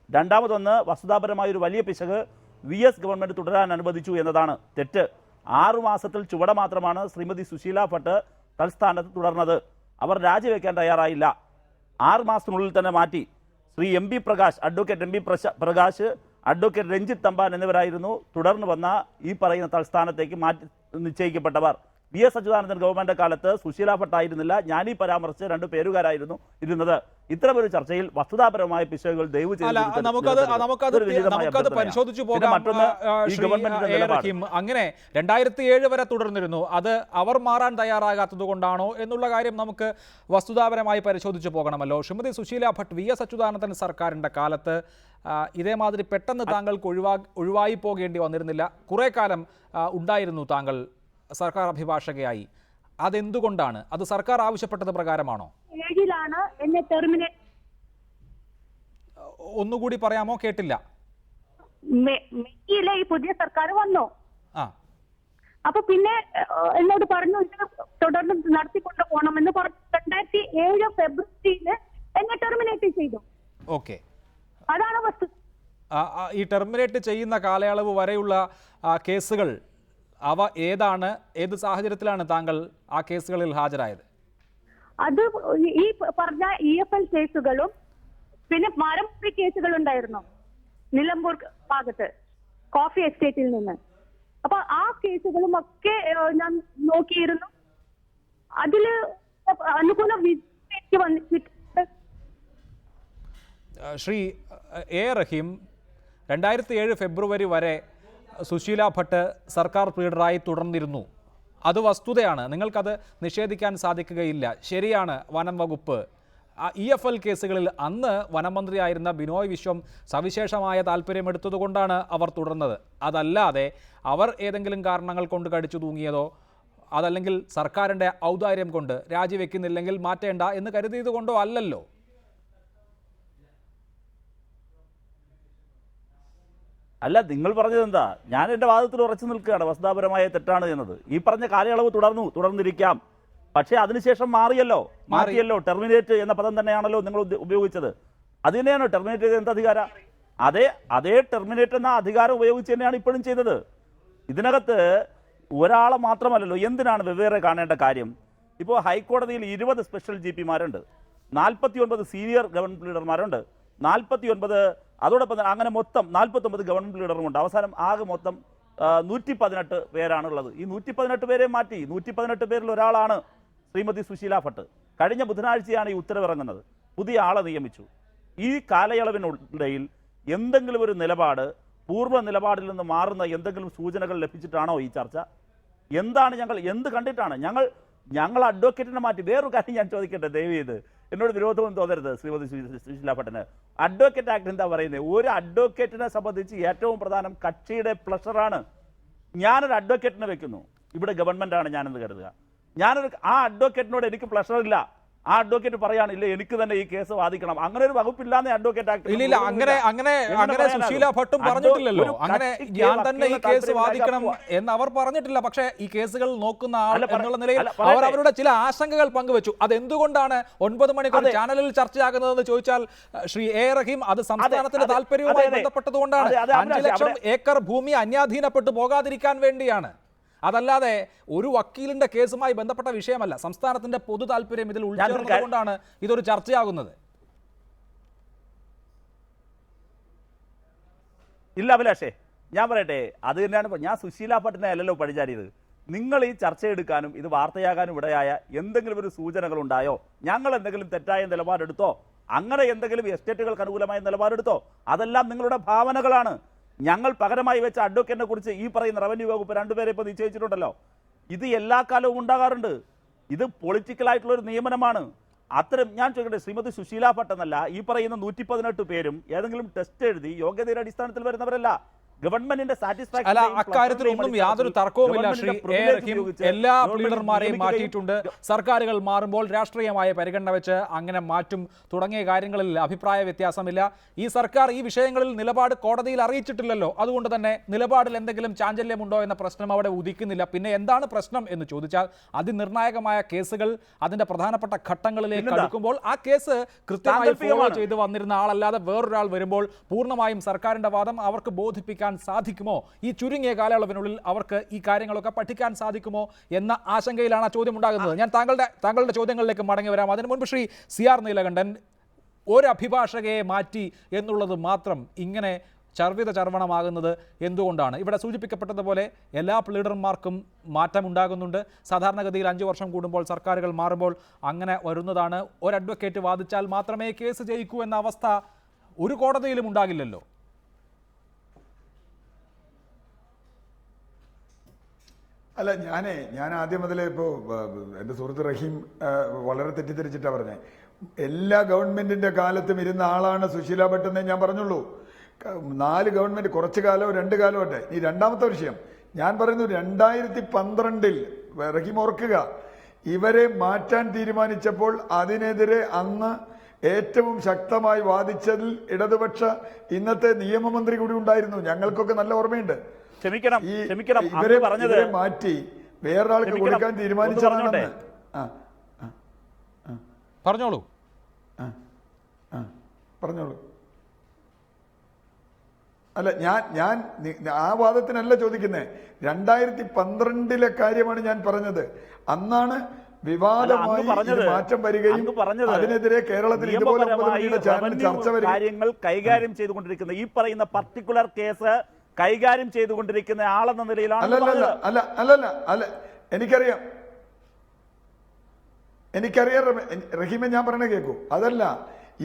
രണ്ടാമതൊന്ന്, വസ്തുതാപരമായൊരു വലിയ പിശക് VS ഗവൺമെൻറ് തുടരാൻ അനുവദിച്ചു എന്നതാണ് തെറ്റ്. 6 മാസത്തിൽ ചുവട മാത്രമാണ് ശ്രീമതി സുശീല ഭട്ട് തൽസ്ഥാനത്ത് തുടർന്നത്. അവർ രാജിവെക്കാൻ തയ്യാറായില്ല. 6 മാസത്തിനുള്ളിൽ തന്നെ മാറ്റി. Shri MP Prakash, advocate MP Prakash, advocate Ranjith Thampan എന്നിവരായിരുന്നു തുടർന്ന് വന്ന ഈ പറയുന്ന തൽസ്ഥാനത്തേക്ക് മാറ്റി നിശ്ചയിക്കപ്പെട്ടവർ. VS അച്യുതാനന്ദൻ ഗവൺമെന്റ് കാലത്ത് സുശീല ഭട്ടായിരുന്നില്ല, ഞാനീ പരാമർശിച്ച 2 പേരുകാരായിരുന്നു ഇരുന്നത്. ഇത്തരമൊരു ചർച്ചയിൽ വസ്തുതാപരമായ പിശകുകൾ ദയവ് നമുക്കത് പരിശോധിച്ചു പോകാം. അങ്ങനെ 2007 വരെ തുടർന്നിരുന്നു. അത് അവർ മാറാൻ തയ്യാറാകാത്തത് കൊണ്ടാണോ എന്നുള്ള കാര്യം നമുക്ക് വസ്തുതാപരമായി പരിശോധിച്ചു പോകണമല്ലോ. ശ്രീമതി സുശീല ഭട്ട് VS അച്യുതാനന്ദൻ സർക്കാരിൻ്റെ കാലത്ത് ഇതേമാതിരി പെട്ടെന്ന് താങ്കൾക്ക് ഒഴിവായി പോകേണ്ടി വന്നിരുന്നില്ല. കുറേ കാലം ഉണ്ടായിരുന്നു താങ്കൾ സർക്കാർ അഭിഭാഷകയായി. അതെന്തുകൊണ്ടാണ്? അത് സർക്കാർ ആവശ്യപ്പെട്ടത് പ്രകാരമാണോ? എന്നെ ടെർമിനേറ്റ്. ഒന്നുകൂടി പറയാമോ? കേട്ടില്ല. മെയ്യിലെ ഈ പുതിയ സർക്കാർ വന്നു. അപ്പൊ പിന്നെ എന്നോട് പറഞ്ഞു ഇത് തുടർന്ന് നടത്തിക്കൊണ്ടു പോകണമെന്ന് പറഞ്ഞു. 2007 ഫെബ്രുവരിയിൽ എന്നെ ടെർമിനേറ്റ് ചെയ്തു. ഓക്കെ, അതാണ് വസ്തു. ഈ ടെർമിനേറ്റ് ചെയ്യുന്ന കാലയളവ് വരെയുള്ള കേസുകൾ അവ ഏതാണ്? ഏത് സാഹചര്യത്തിലാണ് താങ്കൾ ആ കേസുകളിൽ ഹാജരായത്? അത് ഈ പറഞ്ഞ EFL കേസുകളും പിന്നെ മരമുറി കേസുകളുണ്ടായിരുന്നു നിലമ്പൂർ ഭാഗത്ത് കോഫി എസ്റ്റേറ്റിൽ നിന്ന്. അപ്പൊ ആ കേസുകളും ഒക്കെ ഞാൻ നോക്കിയിരുന്നു. അതില് അനുകൂല വിധി വന്നിട്ടുണ്ട്. ശ്രീ എ റഹീം, 2007 ഫെബ്രുവരി വരെ സുശീല ഭട്ട് സർക്കാർ പ്ലീഡറായി തുടർന്നിരുന്നു. അത് വസ്തുതയാണ്, നിങ്ങൾക്കത് നിഷേധിക്കാൻ സാധിക്കുകയില്ല. ശരിയാണ്, വനം വകുപ്പ് EFL കേസുകളിൽ അന്ന് വനമന്ത്രിയായിരുന്ന ബിനോയ് വിശ്വം സവിശേഷമായ താല്പര്യമെടുത്തതുകൊണ്ടാണ് അവർ തുടർന്നത്. അതല്ലാതെ അവർ ഏതെങ്കിലും കാരണങ്ങൾ കൊണ്ട് കടിച്ചു തൂങ്ങിയതോ അതല്ലെങ്കിൽ സർക്കാരിൻ്റെ ഔദാര്യം കൊണ്ട് രാജിവെക്കുന്നില്ലെങ്കിൽ മാറ്റേണ്ട എന്ന് കരുതിയത് കൊണ്ടോ അല്ലല്ലോ. അല്ല, നിങ്ങൾ പറഞ്ഞത് എന്താ? ഞാൻ എൻ്റെ വാദത്തിൽ ഉറച്ചു നിൽക്കുകയാണ് വസ്തുതാപരമായ തെറ്റാണ് എന്നത്. ഈ പറഞ്ഞ കാലയളവ് തുടർന്നിരിക്കാം, പക്ഷേ അതിനുശേഷം മാറിയല്ലോ. ടെർമിനേറ്റ് എന്ന പദം തന്നെയാണല്ലോ നിങ്ങൾ ഉപയോഗിച്ചത്. അത് തന്നെയാണ് ടെർമിനേറ്റ് ചെയ്ത എന്ത് അധികാരം? അതേ ടെർമിനേറ്റ് എന്ന അധികാരം ഉപയോഗിച്ച് തന്നെയാണ് ഇപ്പോഴും ചെയ്തത്. ഇതിനകത്ത് ഒരാളെ മാത്രമല്ലല്ലോ. എന്തിനാണ് വെവ്വേറെ കാണേണ്ട കാര്യം? ഇപ്പോൾ ഹൈക്കോടതിയിൽ 20 സ്പെഷ്യൽ GPമാരുണ്ട്, 49 സീനിയർ ഗവൺമെന്റ് ലീഡർമാരുണ്ട്, 49 അതോടൊപ്പം തന്നെ അങ്ങനെ മൊത്തം 49 ഗവൺമെന്റ് ലീഡറുമുണ്ട്. അവസാനം ആകെ മൊത്തം 118 പേരാണുള്ളത്. ഈ 118 പേരെ മാറ്റി 118 പേരിൽ ഒരാളാണ് ശ്രീമതി സുശീല ഭട്ട്. കഴിഞ്ഞ ബുധനാഴ്ചയാണ് ഈ ഉത്തരവിറങ്ങുന്നത്. പുതിയ ആളെ നിയമിച്ചു. ഈ കാലയളവിനിടയിൽ എന്തെങ്കിലും ഒരു നിലപാട് പൂർവ്വ നിലപാടിൽ നിന്ന് മാറുന്ന എന്തെങ്കിലും സൂചനകൾ ലഭിച്ചിട്ടാണോ ഈ ചർച്ച? എന്താണ് എന്ത് കണ്ടിട്ടാണ് ഞങ്ങൾ അഡ്വക്കേറ്റിനെ മാറ്റി? വേറൊരു കാര്യം ഞാൻ ചോദിക്കട്ടെ ദയവ് ചെയ്ത്. എന്നോട് വിരോധവും തോന്നരുത് ശ്രീമതി സുശീല ഭട്ടന്. അഡ്വക്കേറ്റ് ആക്ട് എന്താ പറയുന്നത്? ഒരു അഡ്വക്കേറ്റിനെ സംബന്ധിച്ച് ഏറ്റവും പ്രധാനം കക്ഷിയുടെ പ്ലഷറാണ്. ഞാനൊരു അഡ്വക്കേറ്റിനെ വെക്കുന്നു, ഇവിടെ ഗവൺമെന്റാണ് ഞാനെന്ന് കരുതുക. ആ അഡ്വക്കേറ്റിനോട് എനിക്ക് പ്ലഷറില്ല, ആ അഡ്വക്കേറ്റ് പറയാനില്ല എനിക്ക് തന്നെ ഈ കേസ് വാദിക്കണം, അങ്ങനെ ഒരു വകുപ്പില്ലാന്ന് അഡ്വക്കേറ്റ് ആക്ട്. ഇല്ല, അങ്ങനെ സുശീല ഭട്ടും പറഞ്ഞിട്ടില്ലല്ലോ. അങ്ങനെ ഞാൻ തന്നെ ഈ കേസ് വാദിക്കണം എന്ന് അവർ പറഞ്ഞിട്ടില്ല. പക്ഷേ ഈ കേസുകൾ നോക്കുന്ന ആൾ എന്നുള്ള നിലയിൽ അവർ അവരുടെ ചില ആശങ്കകൾ പങ്കുവച്ചു. അതെന്തുകൊണ്ടാണ് 9 മണിക്കൂർ ചാനലിൽ ചർച്ചയാകുന്നതെന്ന് ചോദിച്ചാൽ ശ്രീ എ റഹീം, അത് സംസ്ഥാനത്തിന്റെ താല്പര്യവുമായി ബന്ധപ്പെട്ടതുകൊണ്ടാണ്. 5 ലക്ഷം ഏക്കർ ഭൂമി അന്യാധീനപ്പെട്ടു പോകാതിരിക്കാൻ വേണ്ടിയാണ്. അതല്ലാതെ ഒരു വക്കീലിന്റെ കേസുമായി ബന്ധപ്പെട്ട വിഷയമല്ല. സംസ്ഥാനത്തിന്റെ പൊതു താല്പര്യം ഇതിൽ ഉൾച്ചേർന്നതുകൊണ്ടാണ് ഇതൊരു ചർച്ചയാകുന്നത്. ഇല്ല അഭിലാഷേ, ഞാൻ പറയട്ടെ, അത് തന്നെയാണ് ഞാൻ സുശീല ഭട്ടിനെ അല്ലല്ലോ പഴിചാരിയത്. നിങ്ങൾ ഈ ചർച്ചയെടുക്കാനും ഇത് വാർത്തയാകാനും ഇടയായ എന്തെങ്കിലും ഒരു സൂചനകൾ ഉണ്ടായോ? ഞങ്ങൾ എന്തെങ്കിലും തെറ്റായ നിലപാടെടുത്തോ? അങ്ങനെ എന്തെങ്കിലും എസ്റ്റേറ്റുകൾക്ക് അനുകൂലമായ നിലപാടെടുത്തോ? അതെല്ലാം നിങ്ങളുടെ ഭാവനകളാണ്. ഞങ്ങൾ പകരമായി വെച്ച അഡ്വക്കേറ്റിനെ കുറിച്ച് ഈ പറയുന്ന റവന്യൂ വകുപ്പ് 2 പേരെ ഇപ്പോൾ നിശ്ചയിച്ചിട്ടുണ്ടല്ലോ. ഇത് എല്ലാ കാലവും ഉണ്ടാകാറുണ്ട്. ഇത് പൊളിറ്റിക്കലായിട്ടുള്ള ഒരു നിയമനമാണ്. അത്തരം ഞാൻ ചോദിക്കട്ടെ, ശ്രീമതി സുശീല ഭട്ട് എന്നല്ല, ഈ പറയുന്ന 118 പേരും ഏതെങ്കിലും ടെസ്റ്റ് എഴുതി യോഗ്യതയുടെ അടിസ്ഥാനത്തിൽ വരുന്നവരല്ല. ഗവൺമെന്റിന്റെ അല്ല, അക്കാര്യത്തിലൊന്നും യാതൊരു തർക്കവുമില്ല ശ്രീ എ റഹീം. എല്ലാ പ്ലീഡർമാരെയും മാറ്റിയിട്ടുണ്ട്. സർക്കാരുകൾ മാറുമ്പോൾ രാഷ്ട്രീയമായ പരിഗണന വെച്ച് അങ്ങനെ മാറ്റും തുടങ്ങിയ കാര്യങ്ങളിൽ അഭിപ്രായ വ്യത്യാസമില്ല. ഈ സർക്കാർ ഈ വിഷയങ്ങളിൽ നിലപാട് കോടതിയിൽ അറിയിച്ചിട്ടില്ലല്ലോ. അതുകൊണ്ട് തന്നെ നിലപാടിൽ എന്തെങ്കിലും ചാഞ്ചല്യമുണ്ടോ എന്ന പ്രശ്നം അവിടെ ഉദിക്കുന്നില്ല. പിന്നെ എന്താണ് പ്രശ്നം എന്ന് ചോദിച്ചാൽ അതിനിർണായകമായ കേസുകൾ അതിന്റെ പ്രധാനപ്പെട്ട ഘട്ടങ്ങളിലേക്ക് അടുക്കുമ്പോൾ ആ കേസ് കൃത്യമായി ഫോളോ ചെയ്ത് വന്നിരുന്ന ആളല്ലാതെ വേറൊരാൾ വരുമ്പോൾ പൂർണ്ണമായും സർക്കാരിന്റെ വാദം അവർക്ക് ബോധിപ്പിക്കാൻ സാധിക്കുമോ? ഈ ചുരുങ്ങിയ കാലയളവിനുള്ളിൽ അവർക്ക് ഈ കാര്യങ്ങളൊക്കെ പഠിക്കാൻ സാധിക്കുമോ എന്ന ആശങ്കയിലാണ് ആ ചോദ്യം ഉണ്ടാകുന്നത്. ഞാൻ താങ്കളുടെ ചോദ്യങ്ങളിലേക്ക് മടങ്ങി വരാം. അതിനു മുൻപ് ശ്രീ CR നീലകണ്ഠൻ, ഒരു അഭിഭാഷകയെ മാറ്റി എന്നുള്ളത് മാത്രം ഇങ്ങനെ ചർവണമാകുന്നത് എന്തുകൊണ്ടാണ്? ഇവിടെ സൂചിപ്പിക്കപ്പെട്ടതുപോലെ എല്ലാ പ്ലീഡർമാർക്കും മാറ്റമുണ്ടാകുന്നുണ്ട്. സാധാരണഗതിയിൽ 5 വർഷം കൂടുമ്പോൾ സർക്കാരുകൾ മാറുമ്പോൾ അങ്ങനെ വരുന്നതാണ്. ഒരു അഡ്വക്കേറ്റ് വാദിച്ചാൽ മാത്രമേ കേസ് ജയിക്കൂ എന്ന അവസ്ഥ ഒരു കോടതിയിലും ഉണ്ടാകില്ലല്ലോ. അല്ല, ഞാൻ ആദ്യം മുതലേ ഇപ്പോൾ എൻ്റെ സുഹൃത്ത് റഹീം വളരെ തെറ്റിദ്ധരിച്ചിട്ടാണ് പറഞ്ഞത്. എല്ലാ ഗവൺമെന്റിന്റെ കാലത്തും ഇരുന്ന ആളാണ് സുശീല ഭട്ട് എന്നേ ഞാൻ പറഞ്ഞുള്ളൂ. 4 ഗവൺമെന്റ്, കുറച്ച് കാലമോ 2 കാലമോട്ടെ. ഈ രണ്ടാമത്തെ വിഷയം ഞാൻ പറയുന്നു, 2012 റഹീം ഓർക്കുക, ഇവരെ മാറ്റാൻ തീരുമാനിച്ചപ്പോൾ അതിനെതിരെ അന്ന് ഏറ്റവും ശക്തമായി വാദിച്ചതിൽ ഇടതുപക്ഷ ഇന്നത്തെ നിയമമന്ത്രി കൂടി ഉണ്ടായിരുന്നു. ഞങ്ങൾക്കൊക്കെ നല്ല ഓർമ്മയുണ്ട്. ക്ഷമിക്കണം, ഇവരെ മാറ്റി വേറൊരാൾക്ക് കൊടുക്കാൻ തീരുമാനിച്ചതാണെന്ന്. പറഞ്ഞോളൂ. അല്ല, ഞാൻ ആ വാദത്തിനല്ല ചോദിക്കുന്നത്. 2012 കാര്യമാണ് ഞാൻ പറഞ്ഞത്. അന്നാണ് വിവാദമായി മാറ്റം വരികയും അതിനെതിരെ കേരളത്തിൽ ഇതുപോലെ കാര്യങ്ങൾ കൈകാര്യം ചെയ്തുകൊണ്ടിരിക്കുന്ന ഈ പറയുന്ന പർട്ടിക്കുലർ കേസ് കൈകാര്യം ചെയ്തുകൊണ്ടിരിക്കുന്ന ആളെന്ന നിലയിലാണ്. അല്ല, എനിക്കറിയാം റഹീമെ, ഞാൻ പറയണ കേൾക്കൂ. അതല്ല,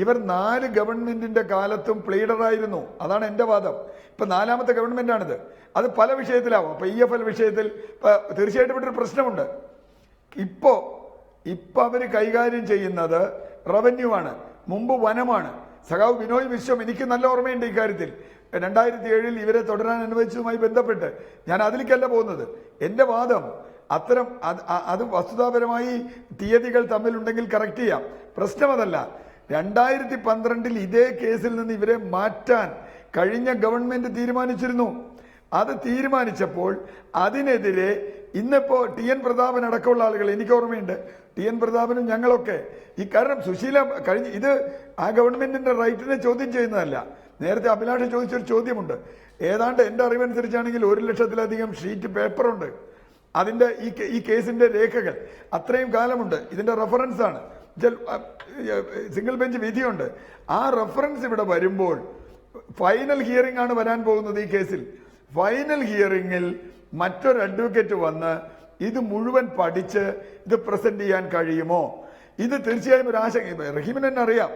ഇവർ 4 ഗവൺമെന്റിന്റെ കാലത്തും പ്ലീഡറായിരുന്നു. അതാണ് എന്റെ വാദം. ഇപ്പൊ 4ാമത്തെ ഗവൺമെന്റാണിത്. അത് പല വിഷയത്തിലാവും. ഇപ്പൊ EFL വിഷയത്തിൽ തീർച്ചയായിട്ടും ഇവിടെ ഒരു പ്രശ്നമുണ്ട്. ഇപ്പൊ അവര് കൈകാര്യം ചെയ്യുന്നത് റവന്യൂ ആണ്, മുമ്പ് വനമാണ്. സഖാവ് ബിനോയ് വിശ്വം, എനിക്ക് നല്ല ഓർമ്മയുണ്ട് ഇക്കാര്യത്തിൽ. 2007 ഇവരെ തുടരാൻ അനുവദിച്ചതുമായി ബന്ധപ്പെട്ട് ഞാൻ അതിലേക്കല്ല പോകുന്നത്. എന്റെ വാദം അത്തരം അത് വസ്തുതാപരമായി തീയതികൾ തമ്മിലുണ്ടെങ്കിൽ കറക്റ്റ് ചെയ്യാം. പ്രശ്നം അതല്ല. 2012 ഇതേ കേസിൽ നിന്ന് ഇവരെ മാറ്റാൻ കഴിഞ്ഞ ഗവൺമെന്റ് തീരുമാനിച്ചിരുന്നു. അത് തീരുമാനിച്ചപ്പോൾ അതിനെതിരെ ഇന്നിപ്പോ TN പ്രതാപൻ അടക്കമുള്ള ആളുകൾ, എനിക്ക് ഓർമ്മയുണ്ട്, TN പ്രതാപനും ഞങ്ങളൊക്കെ ഈ കാരണം സുശീല ഇത് ആ ഗവൺമെന്റിന്റെ റൈറ്റിനെ ചോദ്യം ചെയ്യുന്നതല്ല. നേരത്തെ അഭിലാഷ് ചോദിച്ചൊരു ചോദ്യമുണ്ട്. ഏതാണ്ട് എന്റെ അറിവനുസരിച്ചാണെങ്കിൽ 1 ലക്ഷത്തിലധികം ഷീറ്റ് പേപ്പറുണ്ട്. അതിന്റെ ഈ കേസിന്റെ രേഖകൾ അത്രയും കാലമുണ്ട്. ഇതിന്റെ റെഫറൻസ് ആണ്, സിംഗിൾ ബെഞ്ച് വിധിയുണ്ട്. ആ റെഫറൻസ് ഇവിടെ വരുമ്പോൾ ഫൈനൽ ഹിയറിംഗ് ആണ് വരാൻ പോകുന്നത് ഈ കേസിൽ. ഫൈനൽ ഹിയറിംഗിൽ മറ്റൊരു അഡ്വക്കേറ്റ് വന്ന് ഇത് മുഴുവൻ പഠിച്ച് ഇത് പ്രസന്റ് ചെയ്യാൻ കഴിയുമോ? ഇത് തീർച്ചയായും ഒരു ആശങ്ക. റഹീമിന് തന്നെ അറിയാം,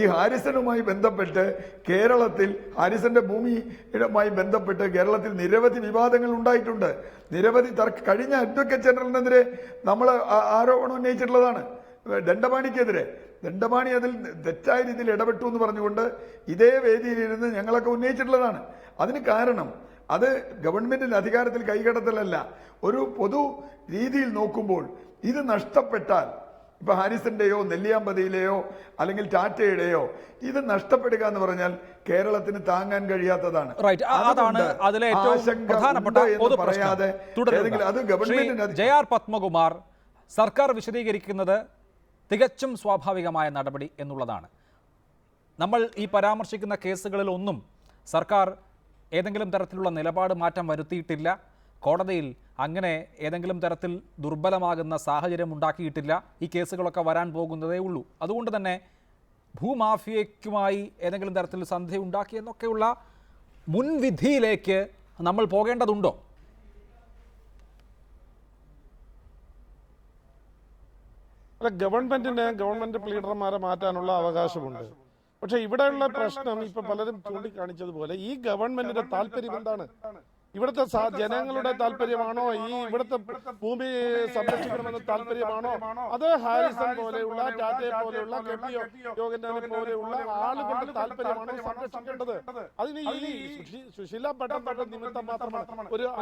ഈ ഹാരിസണുമായി ബന്ധപ്പെട്ട് കേരളത്തിൽ, ഹാരിസന്റെ ഭൂമിയുമായി ബന്ധപ്പെട്ട് കേരളത്തിൽ നിരവധി വിവാദങ്ങൾ ഉണ്ടായിട്ടുണ്ട്. നിരവധി കഴിഞ്ഞ അഡ്വക്കേറ്റ് ജനറലിനെതിരെ നമ്മൾ ആരോപണം ഉന്നയിച്ചിട്ടുള്ളതാണ്. ദണ്ഡപാണിക്കെതിരെ ദണ്ഡപാണി അതിൽ തെറ്റായ രീതിയിൽ ഇടപെട്ടു എന്ന് പറഞ്ഞുകൊണ്ട് ഇതേ വേദിയിലിരുന്ന് ഞങ്ങളൊക്കെ ഉന്നയിച്ചിട്ടുള്ളതാണ്. അതിന് കാരണം അത് ഗവൺമെന്റിന്റെ അധികാരത്തിൽ കൈകടത്തലല്ല. ഒരു പൊതു രീതിയിൽ നോക്കുമ്പോൾ ഇത് നഷ്ടപ്പെട്ടാൽ, ഇപ്പൊ ഹാരിസന്റെയോ നെല്ലിയാമ്പതിയിലെയോ അല്ലെങ്കിൽ ടാറ്റയുടെയോ ഇത് നഷ്ടപ്പെടുക എന്ന് പറഞ്ഞാൽ കേരളത്തിന് താങ്ങാൻ കഴിയാത്തതാണ്. അതാണ് അതിലെ ഏറ്റവും പ്രധാനപ്പെട്ട പൊതു പ്രശ്നം. തുടരുക ജെ.ആർ. പത്മകുമാർ, സർക്കാർ വിശദീകരിക്കുന്നത് തികച്ചും സ്വാഭാവികമായ നടപടി എന്നുള്ളതാണ്. നമ്മൾ ഈ പരാമർശിക്കുന്ന കേസുകളിൽ ഒന്നും സർക്കാർ ഏതെങ്കിലും തരത്തിലുള്ള നിലപാട് മാറ്റം വരുത്തിയിട്ടില്ല. കോടതിയിൽ അങ്ങനെ ഏതെങ്കിലും തരത്തിൽ ദുർബലമാകുന്ന സാഹചര്യം ഉണ്ടാക്കിയിട്ടില്ല. ഈ കേസുകളൊക്കെ വരാൻ പോകുന്നതേ ഉള്ളൂ. അതുകൊണ്ട് തന്നെ ഭൂമാഫിയയ്ക്കുമായി ഏതെങ്കിലും തരത്തിൽ സന്ധി ഉണ്ടാക്കി എന്നൊക്കെയുള്ള മുൻവിധിയിലേക്ക് നമ്മൾ പോകേണ്ടതുണ്ടോ? അല്ല, ഗവൺമെന്റ് പ്ലീഡർമാരെ മാറ്റാനുള്ള അവകാശമുണ്ട്. പക്ഷെ ഇവിടെയുള്ള പ്രശ്നം ഇപ്പൊ പലരും ചൂണ്ടിക്കാണിച്ചതുപോലെ ഈ ഗവൺമെന്റിന്റെ താല്പര്യം എന്താണ്? ഇവിടുത്തെ ജനങ്ങളുടെ താല്പര്യമാണോ? ഈ ഇവിടുത്തെ ഭൂമി സംരക്ഷിക്കണമെന്ന താല്പര്യമാണോ? അത് ഹാരിസൺ പോലെയുള്ള, ടാറ്റയെ പോലെയുള്ള, കെപി യോഗനാഥെ പോലെയുള്ള ആളുകളുടെ താല്പര്യമാണോ സംരക്ഷിക്കേണ്ടത്? അതിന് ഈ സുശീല ഭട്ടൻ നിമിത്തം മാത്രമാണ്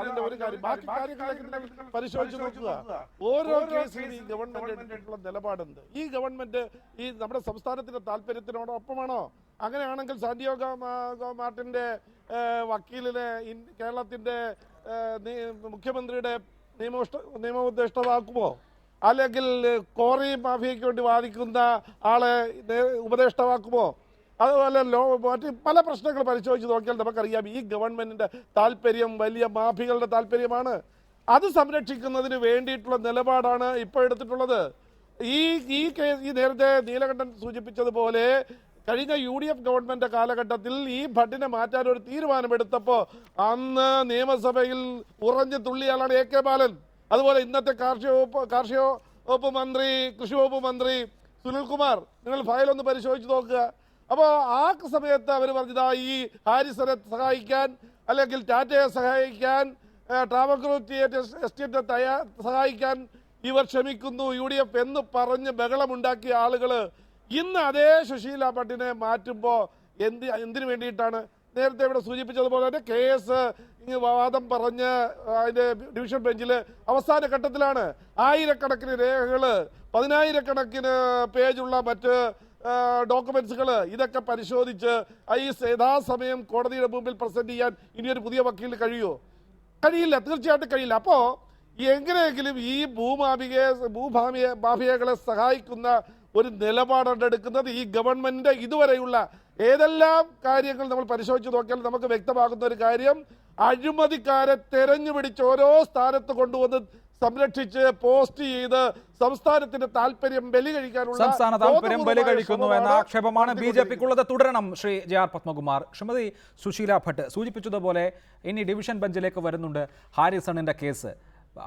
അതിന്റെ ഒരു കാര്യം. ബാക്കി കാര്യങ്ങളിലേക്ക് പരിശോധിച്ച് നോക്കുക. ഓരോ കേസിലും ഈ ഗവൺമെന്റ് എടുത്തിട്ടുള്ള നിലപാടുണ്ട്. ഈ ഗവൺമെന്റ് ഈ നമ്മുടെ സംസ്ഥാനത്തിന്റെ താല്പര്യത്തിനോടൊപ്പമാണോ? അങ്ങനെയാണെങ്കിൽ സാന്റിയാഗോ മാർട്ടിന്റെ വക്കീലിനെ കേരളത്തിന്റെ മുഖ്യമന്ത്രിയുടെ നിയമോപദേഷ്ടാവാക്കുമോ? അല്ലെങ്കിൽ കോറി മാഫിയയ്ക്ക് വേണ്ടി വാദിക്കുന്ന ആളെ ഉപദേഷ്ടാവാക്കുമോ? അതുപോലെ മറ്റ് പല പ്രശ്നങ്ങൾ പരിശോധിച്ച് നോക്കിയാൽ നമുക്കറിയാം ഈ ഗവൺമെന്റിന്റെ താല്പര്യം വലിയ മാഫിയകളുടെ താല്പര്യമാണ്. അത് സംരക്ഷിക്കുന്നതിന് വേണ്ടിയിട്ടുള്ള നിലപാടാണ് ഇപ്പോൾ എടുത്തിട്ടുള്ളത്. ഈ നേരത്തെ നീലകണ്ഠൻ സൂചിപ്പിച്ചതുപോലെ കഴിഞ്ഞ UDF ഗവൺമെന്റ് കാലഘട്ടത്തിൽ ഈ ഭട്ടിനെ മാറ്റാൻ ഒരു തീരുമാനമെടുത്തപ്പോൾ അന്ന് നിയമസഭയിൽ ഉറഞ്ഞു തുള്ളിയാളാണ് AK ബാലൻ. അതുപോലെ ഇന്നത്തെ കാർഷിക വകുപ്പ് മന്ത്രി, കൃഷി വകുപ്പ് മന്ത്രി സുനിൽകുമാർ. നിങ്ങൾ ഫയലൊന്ന് പരിശോധിച്ച് നോക്കുക. അപ്പോൾ ആ സമയത്ത് അവർ പറഞ്ഞതാ ഈ ഹാരിസനെ സഹായിക്കാൻ അല്ലെങ്കിൽ ടാറ്റയെ സഹായിക്കാൻ, ട്രാവൻകൂർ എസ്റ്റേറ്റ് സഹായിക്കാൻ ഇവർ ശ്രമിക്കുന്നു UDF എന്ന് പറഞ്ഞ് ബഹളമുണ്ടാക്കിയ ആളുകൾ ഇന്ന് അതേ സുശീല ഭട്ടിനെ മാറ്റുമ്പോൾ എന്തിനു വേണ്ടിയിട്ടാണ്? നേരത്തെ ഇവിടെ സൂചിപ്പിച്ചതുപോലെ തന്നെ കേസ് വാദം പറഞ്ഞ് അതിന്റെ ഡിവിഷൻ ബെഞ്ചിൽ അവസാന ഘട്ടത്തിലാണ്. ആയിരക്കണക്കിന് രേഖകൾ, 10,000-കണക്കിന് പേജുള്ള മറ്റ് ഡോക്യുമെന്റ്സുകൾ, ഇതൊക്കെ പരിശോധിച്ച് ഈ യഥാസമയം കോടതിയുടെ മുമ്പിൽ പ്രസന്റ് ചെയ്യാൻ ഇനിയൊരു പുതിയ വക്കീലിന് കഴിയുമോ? കഴിയില്ല, തീർച്ചയായിട്ടും കഴിയില്ല. അപ്പോൾ എങ്ങനെയെങ്കിലും ഈ ഭൂമാഫിയകളെ സഹായിക്കുന്ന ഒരു നിലപാടാണ് എടുക്കുന്നത് ഈ ഗവൺമെന്റ്. ഇതുവരെയുള്ള ഏതെല്ലാം കാര്യങ്ങൾ നമ്മൾ പരിശോധിച്ച് നോക്കിയാൽ നമുക്ക് വ്യക്തമാകുന്ന ഒരു കാര്യം, അഴിമതിക്കാരെ തെരഞ്ഞുപിടിച്ച് ഓരോ സ്ഥാനത്ത് കൊണ്ടുവന്ന് സംരക്ഷിച്ച് പോസ്റ്റ് ചെയ്ത് സംസ്ഥാനത്തിന്റെ താല്പര്യം ബലി കഴിക്കുന്നു എന്ന ആക്ഷേപമാണ് BJPക്കുള്ളത്. തുടരണം ശ്രീ ജെ.ആർ. പത്മകുമാർ. ശ്രീമതി സുശീല ഭട്ട് സൂചിപ്പിച്ചതുപോലെ ഇനി ഡിവിഷൻ ബെഞ്ചിലേക്ക് വരുന്നുണ്ട് ഹാരിസണിന്റെ കേസ്.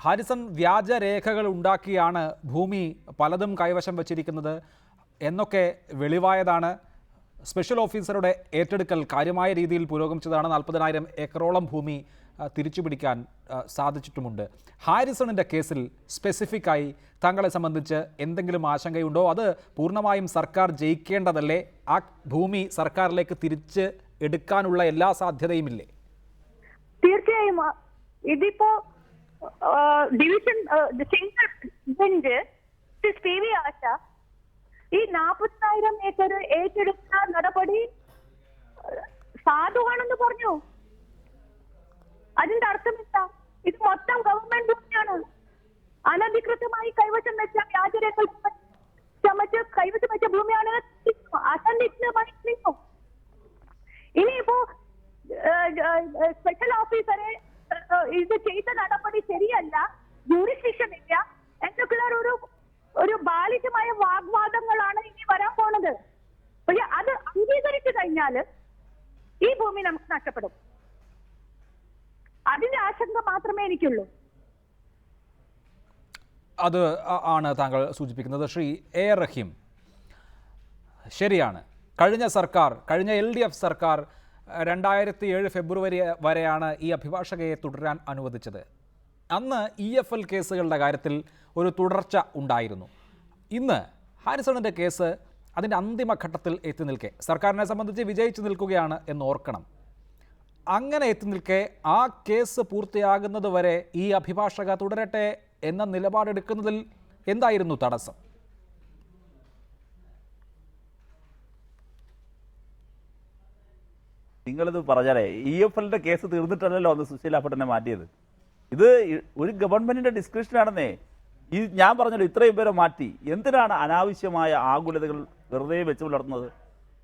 ഹാരിസൺ വ്യാജരേഖകൾ ഉണ്ടാക്കിയാണ് ഭൂമി പലതും കൈവശം വച്ചിരിക്കുന്നത് എന്നൊക്കെ വെളിവായതാണ്. സ്പെഷ്യൽ ഓഫീസറുടെ ഏറ്റെടുക്കൽ കാര്യമായ രീതിയിൽ പുരോഗമിച്ചതാണ്. 40,000 ഏക്കറോളം ഭൂമി തിരിച്ചുപിടിക്കാൻ സാധിച്ചിട്ടുമുണ്ട്. ഹാരിസണിൻ്റെ കേസിൽ സ്പെസിഫിക്കായി താങ്കളെ സംബന്ധിച്ച് എന്തെങ്കിലും ആശങ്കയുണ്ടോ? അത് പൂർണ്ണമായും സർക്കാർ ജയിക്കേണ്ടതല്ലേ? ആ ഭൂമി സർക്കാരിലേക്ക് തിരിച്ച് എടുക്കാനുള്ള എല്ലാ സാധ്യതയുമില്ലേ? തീർച്ചയായും. ഇതിപ്പോ ഡിവിഷൻ സിംഗിൾ ബെഞ്ച് PV ആശ ഈ 40,000 ഏക്കർ ഏറ്റെടുക്കുന്ന നടപടി സാധുവാണെന്ന് പറഞ്ഞു. അതിന്റെ അർത്ഥം എന്താ? ഇത് മൊത്തം ഗവൺമെന്റ് ഭൂമിയാണ്. അനധികൃതമായി കൈവശം വെച്ച വ്യാജരേഖകൾ ചമച്ച് കൈവശം വെച്ച ഭൂമിയാണ്. അസന്നിഗ്ധമായി നിന്നു. ഇനിയിപ്പോ സ്പെഷ്യൽ ഓഫീസറെ ഇത് ചെയ്ത നടപടി ശരിയല്ല, ജൂറിസ്ഡിക്ഷൻ ഇല്ല എന്നൊക്കെയുള്ള ഒരു ബാലികമായ വാഗ്വാദങ്ങളാണ് ഇനി വരാൻ പോണത്. പക്ഷെ അത് അംഗീകരിച്ചു കഴിഞ്ഞാൽ ഈ ഭൂമി നമുക്ക് നഷ്ടപ്പെടും. അതിന്റെ ആശങ്ക മാത്രമേ എനിക്കുള്ളൂ. അത് ആണ് താങ്കൾ സൂചിപ്പിക്കുന്നത്. ശ്രീ A.R. റഹീം, ശരിയാണ്, കഴിഞ്ഞ LDF സർക്കാർ 2007 ഫെബ്രുവരി വരെയാണ് ഈ അഭിഭാഷകയെ തുടരാൻ അനുവദിച്ചത്. അന്ന് EFL കേസുകളുടെ കാര്യത്തിൽ ഒരു തുടർച്ച ഉണ്ടായിരുന്നു. ഇന്ന് ഹാരിസണിൻ്റെ കേസ് അതിൻ്റെ അന്തിമഘട്ടത്തിൽ എത്തി നിൽക്കെ സർക്കാരിനെ സംബന്ധിച്ച് വിജയിച്ചു നിൽക്കുകയാണ് എന്ന് ഓർക്കണം. അങ്ങനെ എത്തി നിൽക്കെ ആ കേസ് പൂർത്തിയാകുന്നത് വരെ ഈ അഭിഭാഷക തുടരട്ടെ എന്ന നിലപാടെടുക്കുന്നതിൽ എന്തായിരുന്നു തടസ്സം? നിങ്ങളിത് പറഞ്ഞാലേ EFLന്റെ കേസ് തീർന്നിട്ടല്ലല്ലോ അന്ന് സുശീല ഭട്ടനെ മാറ്റിയത്. ഇത് ഒരു ഗവൺമെന്റിന്റെ ഡിസ്ക്രിപ്ഷനാണെന്നേ. ഈ ഞാൻ പറഞ്ഞല്ലോ ഇത്രയും പേരെ മാറ്റി എന്തിനാണ് അനാവശ്യമായ ആകുലതകൾ വെറുതെ വെച്ച് പുലർത്തുന്നത്?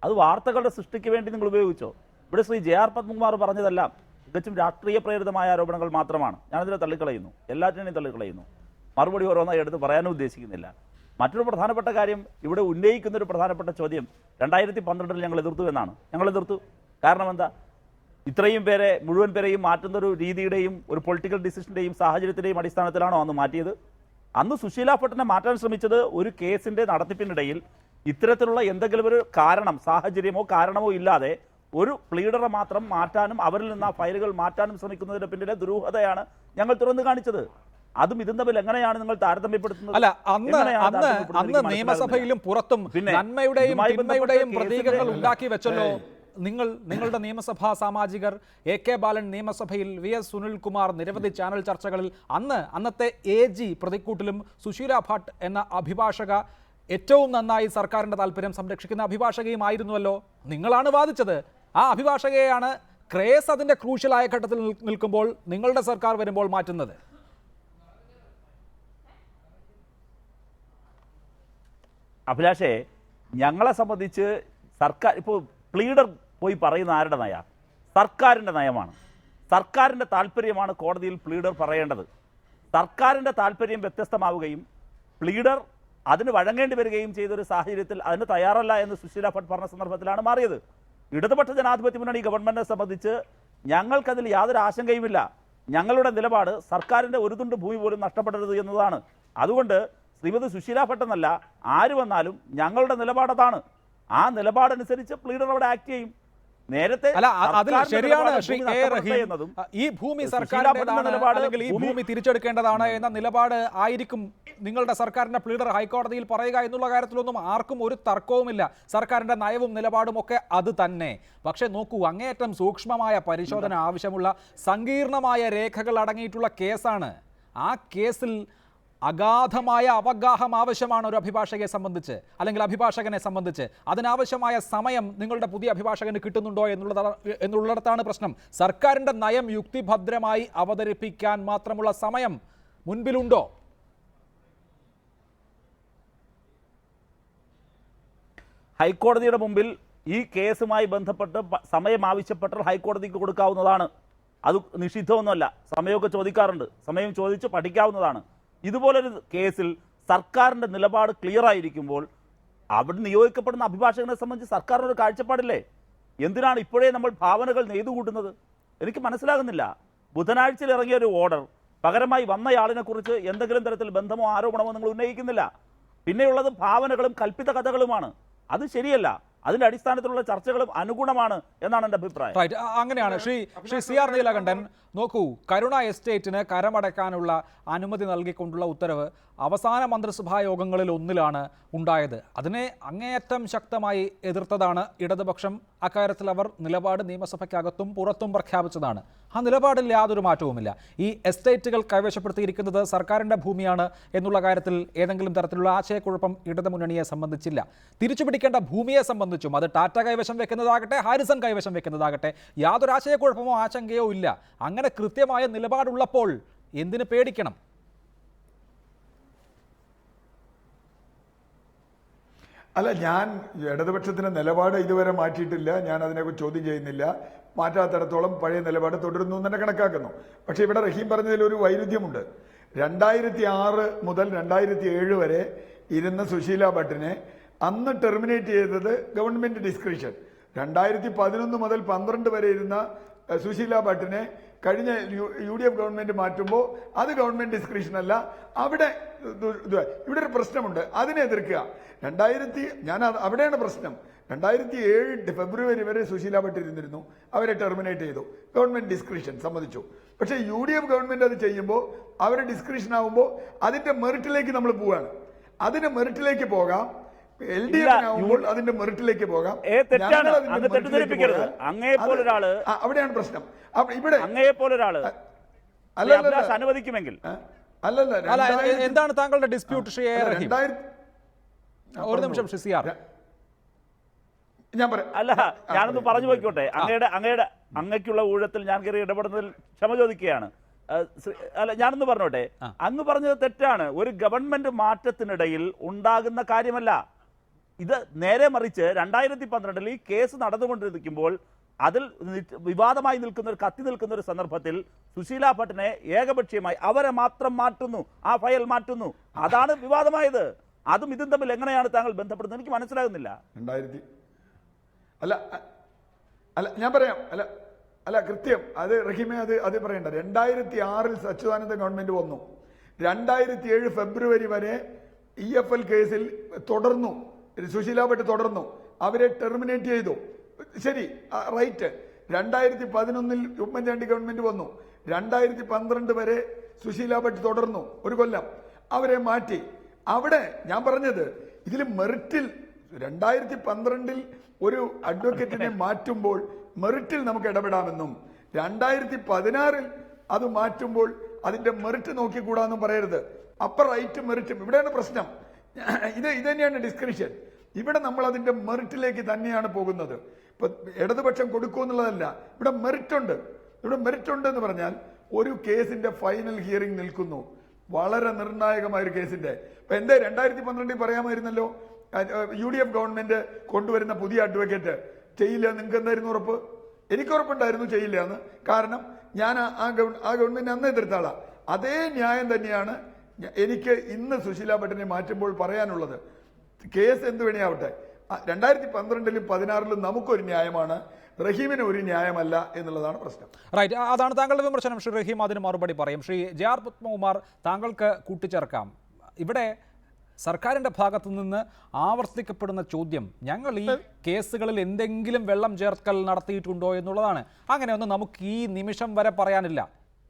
അത് വാർത്തകളുടെ സൃഷ്ടിക്ക് വേണ്ടി നിങ്ങൾ ഉപയോഗിച്ചോ? ഇവിടെ ശ്രീ JR പത്മകുമാർ പറഞ്ഞതെല്ലാം തികച്ചും രാഷ്ട്രീയ പ്രേരിതമായ ആരോപണങ്ങൾ മാത്രമാണ്. ഞാനതിനെ തള്ളിക്കളയുന്നു, എല്ലാറ്റിനെയും തള്ളിക്കളയുന്നു. മറുപടി ഓരോന്നായി എടുത്ത് പറയാനും ഉദ്ദേശിക്കുന്നില്ല. മറ്റൊരു പ്രധാനപ്പെട്ട കാര്യം, ഇവിടെ ഉന്നയിക്കുന്നൊരു പ്രധാനപ്പെട്ട ചോദ്യം 2012 ഞങ്ങൾ എതിർത്തു എന്നാണ്. ഞങ്ങൾ എതിർത്തു. കാരണം എന്താ? ഇത്രയും പേരെ മുഴുവൻ പേരെയും മാറ്റുന്നൊരു രീതിയുടെയും ഒരു പൊളിറ്റിക്കൽ ഡിസിഷൻ്റെയും സാഹചര്യത്തിൻ്റെയും അടിസ്ഥാനത്തിലാണോ അന്ന് മാറ്റിയത്? അന്ന് സുശീല ഭട്ടനെ മാറ്റാൻ ശ്രമിച്ചത് ഒരു കേസിൻ്റെ നടത്തിപ്പിനിടയിൽ ഇത്തരത്തിലുള്ള എന്തെങ്കിലും ഒരു കാരണം, സാഹചര്യമോ കാരണമോ ഇല്ലാതെ ഒരു പ്ലീഡറെ മാത്രം മാറ്റാനും അവരിൽ നിന്ന് ആ ഫയലുകൾ മാറ്റാനും ശ്രമിക്കുന്നതിന്റെ പിന്നിലെ ദുരൂഹതയാണ് ഞങ്ങൾ തുറന്നു കാണിച്ചത്. അതും ഇതും തമ്മിൽ എങ്ങനെയാണ് നിങ്ങൾ താരതമ്യപ്പെടുത്തുന്നത്? അല്ല, അന്ന് നിയമസഭയിലും പുറത്തും നന്മയുടെയും തിന്മയുടെയും പ്രതീകങ്ങൾ ഉണ്ടാക്കി വെച്ചല്ലോ നിങ്ങളുടെ നിയമസഭാ സാമാജികർ. AK ബാലൻ നിയമസഭയിൽ, VS സുനിൽകുമാർ നിരവധി ചാനൽ ചർച്ചകളിൽ, അന്നത്തെ AG പ്രതിക്കൂട്ടിലും സുശീല ഭട്ട് എന്ന അഭിഭാഷക ഏറ്റവും നന്നായി സർക്കാരിൻ്റെ താല്പര്യം സംരക്ഷിക്കുന്ന അഭിഭാഷകയുമായിരുന്നുവല്ലോ. നിങ്ങളാണ് വാദിച്ചത്. ആ അഭിഭാഷകയെയാണ് ക്രേസ് അതിൻ്റെ ക്രൂഷ്യലായ ഘട്ടത്തിൽ നിൽക്കുമ്പോൾ നിങ്ങളുടെ സർക്കാർ വരുമ്പോൾ മാറ്റുന്നത്. അഭിലാഷേ, ഞങ്ങളെ സംബന്ധിച്ച് സർക്കാർ ഇപ്പോൾ പ്ലീഡർ പോയി പറയുന്ന ആരുടെ നയ? സർക്കാരിൻ്റെ നയമാണ്. സർക്കാരിൻ്റെ താല്പര്യമാണ് കോടതിയിൽ പ്ലീഡർ പറയേണ്ടത്. സർക്കാരിൻ്റെ താല്പര്യം വ്യത്യസ്തമാവുകയും പ്ലീഡർ അതിന് വഴങ്ങേണ്ടി വരികയും ചെയ്തൊരു സാഹചര്യത്തിൽ അതിന് തയ്യാറല്ല എന്ന് സുശീല ഭട്ട് പറഞ്ഞ സന്ദർഭത്തിലാണ് മാറിയത്. ഇടതുപക്ഷ ജനാധിപത്യ മുന്നണി ഗവൺമെന്റിനെ സംബന്ധിച്ച് ഞങ്ങൾക്കതിൽ യാതൊരു ആശങ്കയുമില്ല. ഞങ്ങളുടെ നിലപാട് സർക്കാരിൻ്റെ ഒരു തുണ്ട് ഭൂമി പോലും നഷ്ടപ്പെടരുത് എന്നതാണ്. അതുകൊണ്ട് ശ്രീമതി സുശീല ഭട്ട് എന്നല്ല ആര് വന്നാലും ഞങ്ങളുടെ നിലപാടതാണ്. ആ നിലപാടനുസരിച്ച് പ്ലീഡർ അവിടെ ആക്ട് ചെയ്യും. നേരത്തെ ശരിയാണ് ശ്രീ A. റഹീം, ഈ ഭൂമി സർക്കാരിന്റേതാണ് അല്ലെങ്കിൽ ഈ ഭൂമി തിരിച്ചെടുക്കേണ്ടതാണ് എന്ന നിലപാട് ആയിരിക്കും നിങ്ങളുടെ സർക്കാരിന്റെ പ്ലീഡർ ഹൈക്കോടതിയിൽ പറയുക എന്നുള്ള കാര്യത്തിലൊന്നും ആർക്കും ഒരു തർക്കവുമില്ല. സർക്കാരിന്റെ നയവും നിലപാടും ഒക്കെ അത് തന്നെ. പക്ഷെ നോക്കൂ, അങ്ങേയറ്റം സൂക്ഷ്മമായ പരിശോധന ആവശ്യമുള്ള സങ്കീർണമായ രേഖകൾ അടങ്ങിയിട്ടുള്ള കേസാണ്. ആ കേസിൽ അഗാധമായ അവഗാഹം ആവശ്യമാണ് ഒരു അഭിഭാഷകയെ സംബന്ധിച്ച്, അല്ലെങ്കിൽ അഭിഭാഷകനെ സംബന്ധിച്ച്. അതിനാവശ്യമായ സമയം നിങ്ങളുടെ പുതിയ അഭിഭാഷകന് കിട്ടുന്നുണ്ടോ എന്നുള്ളിടത്താണ് പ്രശ്നം. സർക്കാരിൻ്റെ നയം യുക്തിഭദ്രമായി അവതരിപ്പിക്കാൻ മാത്രമുള്ള സമയം മുൻപിലുണ്ടോ? ഹൈക്കോടതിയുടെ മുമ്പിൽ ഈ കേസുമായി ബന്ധപ്പെട്ട് സമയം ആവശ്യപ്പെട്ടാൽ ഹൈക്കോടതിക്ക് കൊടുക്കാവുന്നതാണ്. അത് നിഷിദ്ധമൊന്നുമല്ല. സമയമൊക്കെ ചോദിക്കാറുണ്ട്. സമയം ചോദിച്ച് പഠിക്കാവുന്നതാണ്. ഇതുപോലൊരു കേസിൽ സർക്കാരിൻ്റെ നിലപാട് ക്ലിയർ ആയിരിക്കുമ്പോൾ അവിടെ നിയോഗിക്കപ്പെടുന്ന അഭിഭാഷകനെ സംബന്ധിച്ച് സർക്കാരിനൊരു കാഴ്ചപ്പാടില്ലേ? എന്തിനാണ് ഇപ്പോഴേ നമ്മൾ ഭാവനകൾ നെയ്തുകൂട്ടുന്നത്? എനിക്ക് മനസ്സിലാകുന്നില്ല. ബുധനാഴ്ചയിൽ ഇറങ്ങിയ ഒരു ഓർഡർ പകരമായി വന്നയാളിനെ കുറിച്ച് എന്തെങ്കിലും തരത്തിൽ ബന്ധമോ ആരോപണമോ നിങ്ങൾ ഉന്നയിക്കുന്നില്ല. പിന്നെയുള്ളത് ഭാവനകളും കൽപ്പിത കഥകളുമാണ്. അത് ശരിയല്ല. അതിന്റെ അടിസ്ഥാനത്തിലുള്ള ചർച്ചകളും അനുഗുണമാണ് എന്നാണ് എൻ്റെ അഭിപ്രായം. അങ്ങനെയാണ്. ശ്രീ CR നീലകണ്ഠൻ, നോക്കൂ, കരുണ എസ്റ്റേറ്റിന് കരമടയ്ക്കാനുള്ള അനുമതി നൽകിക്കൊണ്ടുള്ള ഉത്തരവ് അവസാന മന്ത്രിസഭാ യോഗങ്ങളിൽ ഒന്നിലാണ് ഉണ്ടായത്. അതിനെ അങ്ങേയറ്റം ശക്തമായി എതിർത്തതാണ് ഇടതുപക്ഷം. അക്കാര്യത്തിൽ അവർ നിലപാട് നിയമസഭയ്ക്കകത്തും പുറത്തും പ്രഖ്യാപിച്ചതാണ്. ആ നിലപാടിൽ യാതൊരു മാറ്റവുമില്ല. ഈ എസ്റ്റേറ്റുകൾ കൈവശപ്പെടുത്തിയിരിക്കുന്നത് സർക്കാരിൻ്റെ ഭൂമിയാണ് എന്നുള്ള കാര്യത്തിൽ ഏതെങ്കിലും തരത്തിലുള്ള ആശയക്കുഴപ്പം ഇടതുമുന്നണിയെ സംബന്ധിച്ചില്ല. തിരിച്ചുപിടിക്കേണ്ട ഭൂമിയെ സംബന്ധിച്ചും അത് ടാറ്റ കൈവശം വെക്കുന്നതാകട്ടെ, ഹാരിസൺ കൈവശം വെക്കുന്നതാകട്ടെ, യാതൊരു ആശയക്കുഴപ്പമോ ആശങ്കയോ ഇല്ല. അങ്ങനെ കൃത്യമായ നിലപാടുള്ളപ്പോൾ എന്തിന് പേടിക്കണം? അല്ല, ഞാൻ ഇടതുപക്ഷത്തിൻ്റെ നിലപാട് ഇതുവരെ മാറ്റിയിട്ടില്ല. ഞാൻ അതിനെക്കുറിച്ച് ചോദ്യം ചെയ്യുന്നില്ല. മാറ്റാത്തിടത്തോളം പഴയ നിലപാട് തുടരുന്നു എന്ന് തന്നെ കണക്കാക്കുന്നു. പക്ഷേ ഇവിടെ റഹീം പറഞ്ഞതിൽ ഒരു വൈരുദ്ധ്യമുണ്ട്. 2006 മുതൽ 2007 വരെ ഇരുന്ന സുശീല ഭട്ടിനെ അന്ന് ടെർമിനേറ്റ് ചെയ്തത് ഗവൺമെന്റ് ഡിസ്ക്രിപ്ഷൻ. 2011 മുതൽ 12 വരെ ഇരുന്ന സുശീല ഭട്ടിനെ കഴിഞ്ഞ UDF ഗവൺമെന്റ് മാറ്റുമ്പോൾ അത് ഗവൺമെന്റ് ഡിസ്ക്രിപ്ഷൻ അല്ല. ഇവിടെ ഒരു പ്രശ്നമുണ്ട്, അതിനെ എതിർക്കുക. അവിടെയാണ് പ്രശ്നം. 2007 ഫെബ്രുവരി വരെ സുശീല ഭട്ട് ഇരുന്നിരുന്നു. അവരെ ടെർമിനേറ്റ് ചെയ്തു. ഗവൺമെന്റ് ഡിസ്ക്രിപ്ഷൻ സമ്മതിച്ചു. പക്ഷേ UDF ഗവൺമെന്റ് അത് ചെയ്യുമ്പോൾ അവരെ ഡിസ്ക്രിപ്ഷൻ ആകുമ്പോൾ അതിന്റെ മെറിറ്റിലേക്ക് നമ്മൾ പോവുകയാണ്. അതിന്റെ മെറിറ്റിലേക്ക് പോകാം. LDF-നാവുമ്പോൾ അതിന്റെ മെറിറ്റിലേക്ക് പോകാം. തെറ്റാണ്, അങ്ങ് തെറ്റിദ്ധരിപ്പിക്കരുത്. അങ്ങയെപ്പോലൊരാള് അവിടെയാണ് പ്രശ്നം. ഇവിടെ അങ്ങയെപ്പോലൊരാള് അല്ല അനുവദിക്കുമെങ്കിൽ അല്ലല്ല എന്താണ് താങ്കളുടെ ഡിസ്പ്യൂട്ട് ശ്രീ എ റഹീം? ഒരു നിമിഷം ശ്രീ സിആർ. ഞാൻ പറയാം. അല്ല, ഞാനൊന്ന് പറഞ്ഞു പോയിക്കോട്ടെ. അങ്ങയ്ക്കുള്ള ഊഴത്തിൽ ഞാൻ കയറി ഇടപെടുന്നതിൽ ക്ഷമ ചോദിക്കുകയാണ്. അല്ല, ഞാനൊന്ന് പറഞ്ഞോട്ടെ. അങ്ങ് പറഞ്ഞത് തെറ്റാണ്. ഒരു ഗവൺമെന്റ് മാറ്റത്തിനിടയിൽ ഉണ്ടാകുന്ന കാര്യമല്ല ഇത്. നേരെ മറിച്ച് 2012 ഈ കേസ് നടന്നുകൊണ്ടിരിക്കുമ്പോൾ അതിൽ വിവാദമായി നിൽക്കുന്ന ഒരു കത്തി നിൽക്കുന്ന ഒരു സന്ദർഭത്തിൽ സുശീല ഭട്ടിനെ ഏകപക്ഷീയമായി അവരെ മാത്രം മാറ്റുന്നു, ആ ഫയൽ മാറ്റുന്നു. അതാണ് വിവാദമായത്. അതും ഇതും തമ്മിൽ എങ്ങനെയാണ് താങ്കൾ ബന്ധപ്പെടുന്നത് എനിക്ക് മനസ്സിലാകുന്നില്ല. അല്ല ഞാൻ പറയാം. അല്ല കൃത്യം അത് റഹീമെ അത് പറയണ്ട. 2006 അച്യുതാനന്ദ ഗവൺമെന്റ് വന്നു. 2007 ഫെബ്രുവരി വരെ EFL കേസിൽ തുടർന്നു. സുശീല ഭട്ട് തുടർന്നു. അവരെ ടെർമിനേറ്റ് ചെയ്തു. ശരി, റൈറ്റ്. 2011 ഉമ്മൻചാണ്ടി ഗവൺമെന്റ് വന്നു. 2012 വരെ സുശീല ഭട്ട് തുടർന്നു, ഒരു കൊല്ലം. അവരെ മാറ്റി. അവിടെ ഞാൻ പറഞ്ഞത് ഇതിൽ മെറിറ്റിൽ 2012 ഒരു അഡ്വക്കേറ്റിനെ മാറ്റുമ്പോൾ മെറിറ്റിൽ നമുക്ക് ഇടപെടാമെന്നും 2016 അത് മാറ്റുമ്പോൾ അതിന്റെ മെറിറ്റ് നോക്കിക്കൂടാന്നും പറയരുത്. അപ്പർ റൈറ്റ് മെറിറ്റും ഇവിടെയാണ് പ്രശ്നം. ഇത് തന്നെയാണ് ഡിസ്ക്രിപ്ഷൻ. ഇവിടെ നമ്മൾ അതിന്റെ മെറിറ്റിലേക്ക് തന്നെയാണ് പോകുന്നത്. ഇപ്പൊ ഇടതുപക്ഷം കൊടുക്കുമെന്നുള്ളതല്ല, ഇവിടെ മെറിറ്റ് ഉണ്ട്. ഇവിടെ മെറിറ്റ് ഉണ്ട് എന്ന് പറഞ്ഞാൽ ഒരു കേസിന്റെ ഫൈനൽ ഹിയറിംഗ് നിൽക്കുന്നു, വളരെ നിർണായകമായ ഒരു കേസിന്റെ. ഇപ്പൊ എന്തേ 2012 പറയാമായിരുന്നല്ലോ, UDF ഗവൺമെന്റ് കൊണ്ടുവരുന്ന പുതിയ അഡ്വക്കേറ്റ് ചെയ്യില്ല. നിങ്ങൾക്ക് എന്തായിരുന്നു ഉറപ്പ്? എനിക്ക് ഉറപ്പുണ്ടായിരുന്നു ചെയ്യില്ല എന്ന്. കാരണം ഞാൻ ആ ഗവൺമെന്റ് അന്ന് എതിർത്താളാ. അതേ ന്യായം തന്നെയാണ് എനിക്ക് ഇന്ന് സുശീല ഭട്ടിനെ മാറ്റുമ്പോൾ പറയാനുള്ളത്. കേസ് എന്ത് വേണയാവട്ടെ, 2012-ലും 2016-ലും നമുക്കൊരു ന്യായമാണ്, റഹീമിന് ഒരു ന്യായമല്ല എന്നുള്ളതാണ് പ്രശ്നം. റൈറ്റ്, അതാണ് താങ്കളുടെ വിമർശനം. ശ്രീ റഹീം അതിന് മറുപടി പറയും. ശ്രീ JR പത്മകുമാർ, താങ്കൾക്ക് കൂട്ടിച്ചേർക്കാം. ഇവിടെ സർക്കാരിൻ്റെ ഭാഗത്തു നിന്ന് ആവർത്തിക്കപ്പെടുന്ന ചോദ്യം, ഞങ്ങൾ ഈ കേസുകളിൽ എന്തെങ്കിലും വെള്ളം ചേർക്കൽ നടത്തിയിട്ടുണ്ടോ എന്നുള്ളതാണ്. അങ്ങനെയൊന്നും നമുക്ക് ഈ നിമിഷം വരെ പറയാനില്ല.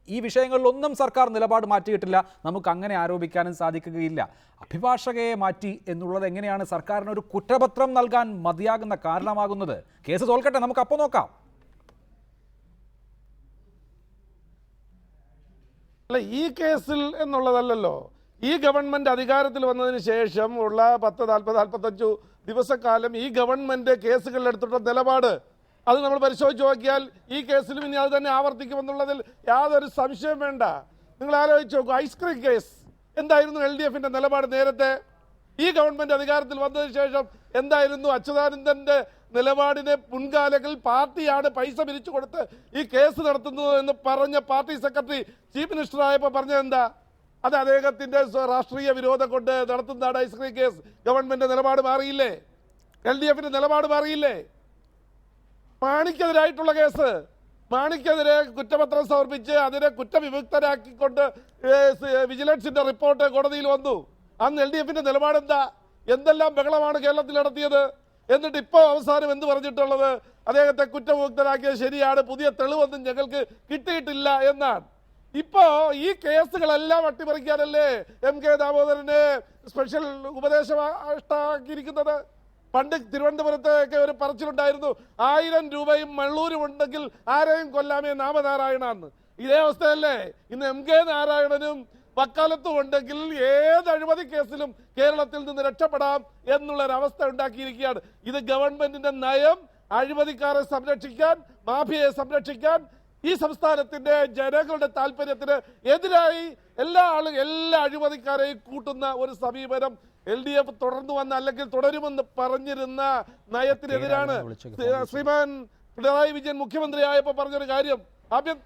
ഈ വിഷയങ്ങളിലൊന്നും സർക്കാർ നിലപാട് മാറ്റിയിട്ടില്ല. നമുക്ക് അങ്ങനെ ആരോപിക്കാനും സാധിക്കുകയില്ല. അഭിഭാഷകയെ മാറ്റി എന്നുള്ളത് എങ്ങനെയാണ് സർക്കാരിന് ഒരു കുറ്റപത്രം നൽകാൻ മതിയാകുന്ന കാരണമാകുന്നത്? കേസ് തോൽക്കട്ടെ, നമുക്ക് അപ്പോൾ നോക്കാം. അല്ല, ഈ കേസിൽ എന്നുള്ളതല്ലല്ലോ. ഈ ഗവൺമെന്റ് അധികാരത്തിൽ വന്നതിന് ശേഷം ഉള്ള 40-45 ദിവസക്കാലം ഈ ഗവൺമെന്റ് കേസുകളിൽ എടുത്തിട്ടുള്ള നിലപാട് അത് നമ്മൾ പരിശോധിച്ച് നോക്കിയാൽ ഈ കേസിലും ഇനി അത് തന്നെ ആവർത്തിക്കുമെന്നുള്ളതിൽ യാതൊരു സംശയം വേണ്ട. നിങ്ങൾ ആലോചിച്ച് നോക്കൂ, ഐസ്ക്രീം കേസ് എന്തായിരുന്നു LDF-ന്റെ നിലപാട് നേരത്തെ? ഈ ഗവൺമെന്റ് അധികാരത്തിൽ വന്നതിന് ശേഷം എന്തായിരുന്നു അച്യുതാനന്ദന്റെ നിലപാടിനെ? മുൻകാലങ്ങളിൽ പാർട്ടിയാണ് പൈസ പിരിച്ചു കൊടുത്ത് ഈ കേസ് നടത്തുന്നത് എന്ന് പറഞ്ഞ പാർട്ടി സെക്രട്ടറി ചീഫ് മിനിസ്റ്റർ ആയപ്പോൾ പറഞ്ഞത് എന്താ? അത് അദ്ദേഹത്തിന്റെ രാഷ്ട്രീയ വിരോധം കൊണ്ട് നടത്തുന്നതാണ് ഐസ്ക്രീം കേസ്. ഗവൺമെന്റ് നിലപാട് മാറിയില്ലേ? LDF-ന്റെ നിലപാട് മാറിയില്ലേ? മാണിക്കെതിരായിട്ടുള്ള കേസ്, മാണിക്കെതിരെ കുറ്റപത്രം സമർപ്പിച്ച് അതിനെ കുറ്റവിമുക്തരാക്കിക്കൊണ്ട് വിജിലൻസിന്റെ റിപ്പോർട്ട് കോടതിയിൽ വന്നു. അന്ന് LDF-ന്റെ നിലപാട് എന്താ? എന്തെല്ലാം ബഹളമാണ് കേരളത്തിൽ നടത്തിയത്. എന്നിട്ട് ഇപ്പോൾ അവസാനം എന്ത് പറഞ്ഞിട്ടുള്ളത്? അദ്ദേഹത്തെ കുറ്റവിമുക്തരാക്കിയത് ശരിയാണ്, പുതിയ തെളിവൊന്നും ഞങ്ങൾക്ക് കിട്ടിയിട്ടില്ല എന്നാണ്. ഇപ്പോ ഈ കേസുകളെല്ലാം അട്ടിമറിക്കാനല്ലേ MK ദാമോദരനെ സ്പെഷ്യൽ ഉപദേശമാക്കിയിരിക്കുന്നത്? പണ്ട് തിരുവനന്തപുരത്തൊക്കെ ഒരു പറച്ചിലുണ്ടായിരുന്നു, 1000 രൂപയും മള്ളൂരും ഉണ്ടെങ്കിൽ ആരെയും കൊല്ലാമേ നാമനാരായണന്ന്. ഇതേ അവസ്ഥയല്ലേ ഇന്ന് MK നാരായണനും വക്കാലത്തും ഉണ്ടെങ്കിൽ ഏത് അഴിമതി കേസിലും കേരളത്തിൽ നിന്ന് രക്ഷപ്പെടാം എന്നുള്ളൊരവസ്ഥ ഉണ്ടാക്കിയിരിക്കുകയാണ്. ഇത് ഗവൺമെന്റിന്റെ നയം. അഴിമതിക്കാരെ സംരക്ഷിക്കാൻ, മാഫിയയെ സംരക്ഷിക്കാൻ, ഈ സംസ്ഥാനത്തിന്റെ ജനങ്ങളുടെ താല്പര്യത്തിന് എതിരായി എല്ലാ അഴിമതിക്കാരെയും കൂട്ടുന്ന ഒരു സമീപനം LDF തുടർന്നു വന്ന അല്ലെങ്കിൽ തുടരുമെന്ന് പറഞ്ഞിരുന്ന നയത്തിനെതിരാണ്. ശ്രീമാൻ പിണറായി വിജയൻ മുഖ്യമന്ത്രിയായപ്പോൾ പറഞ്ഞൊരു കാര്യം, ആദ്യം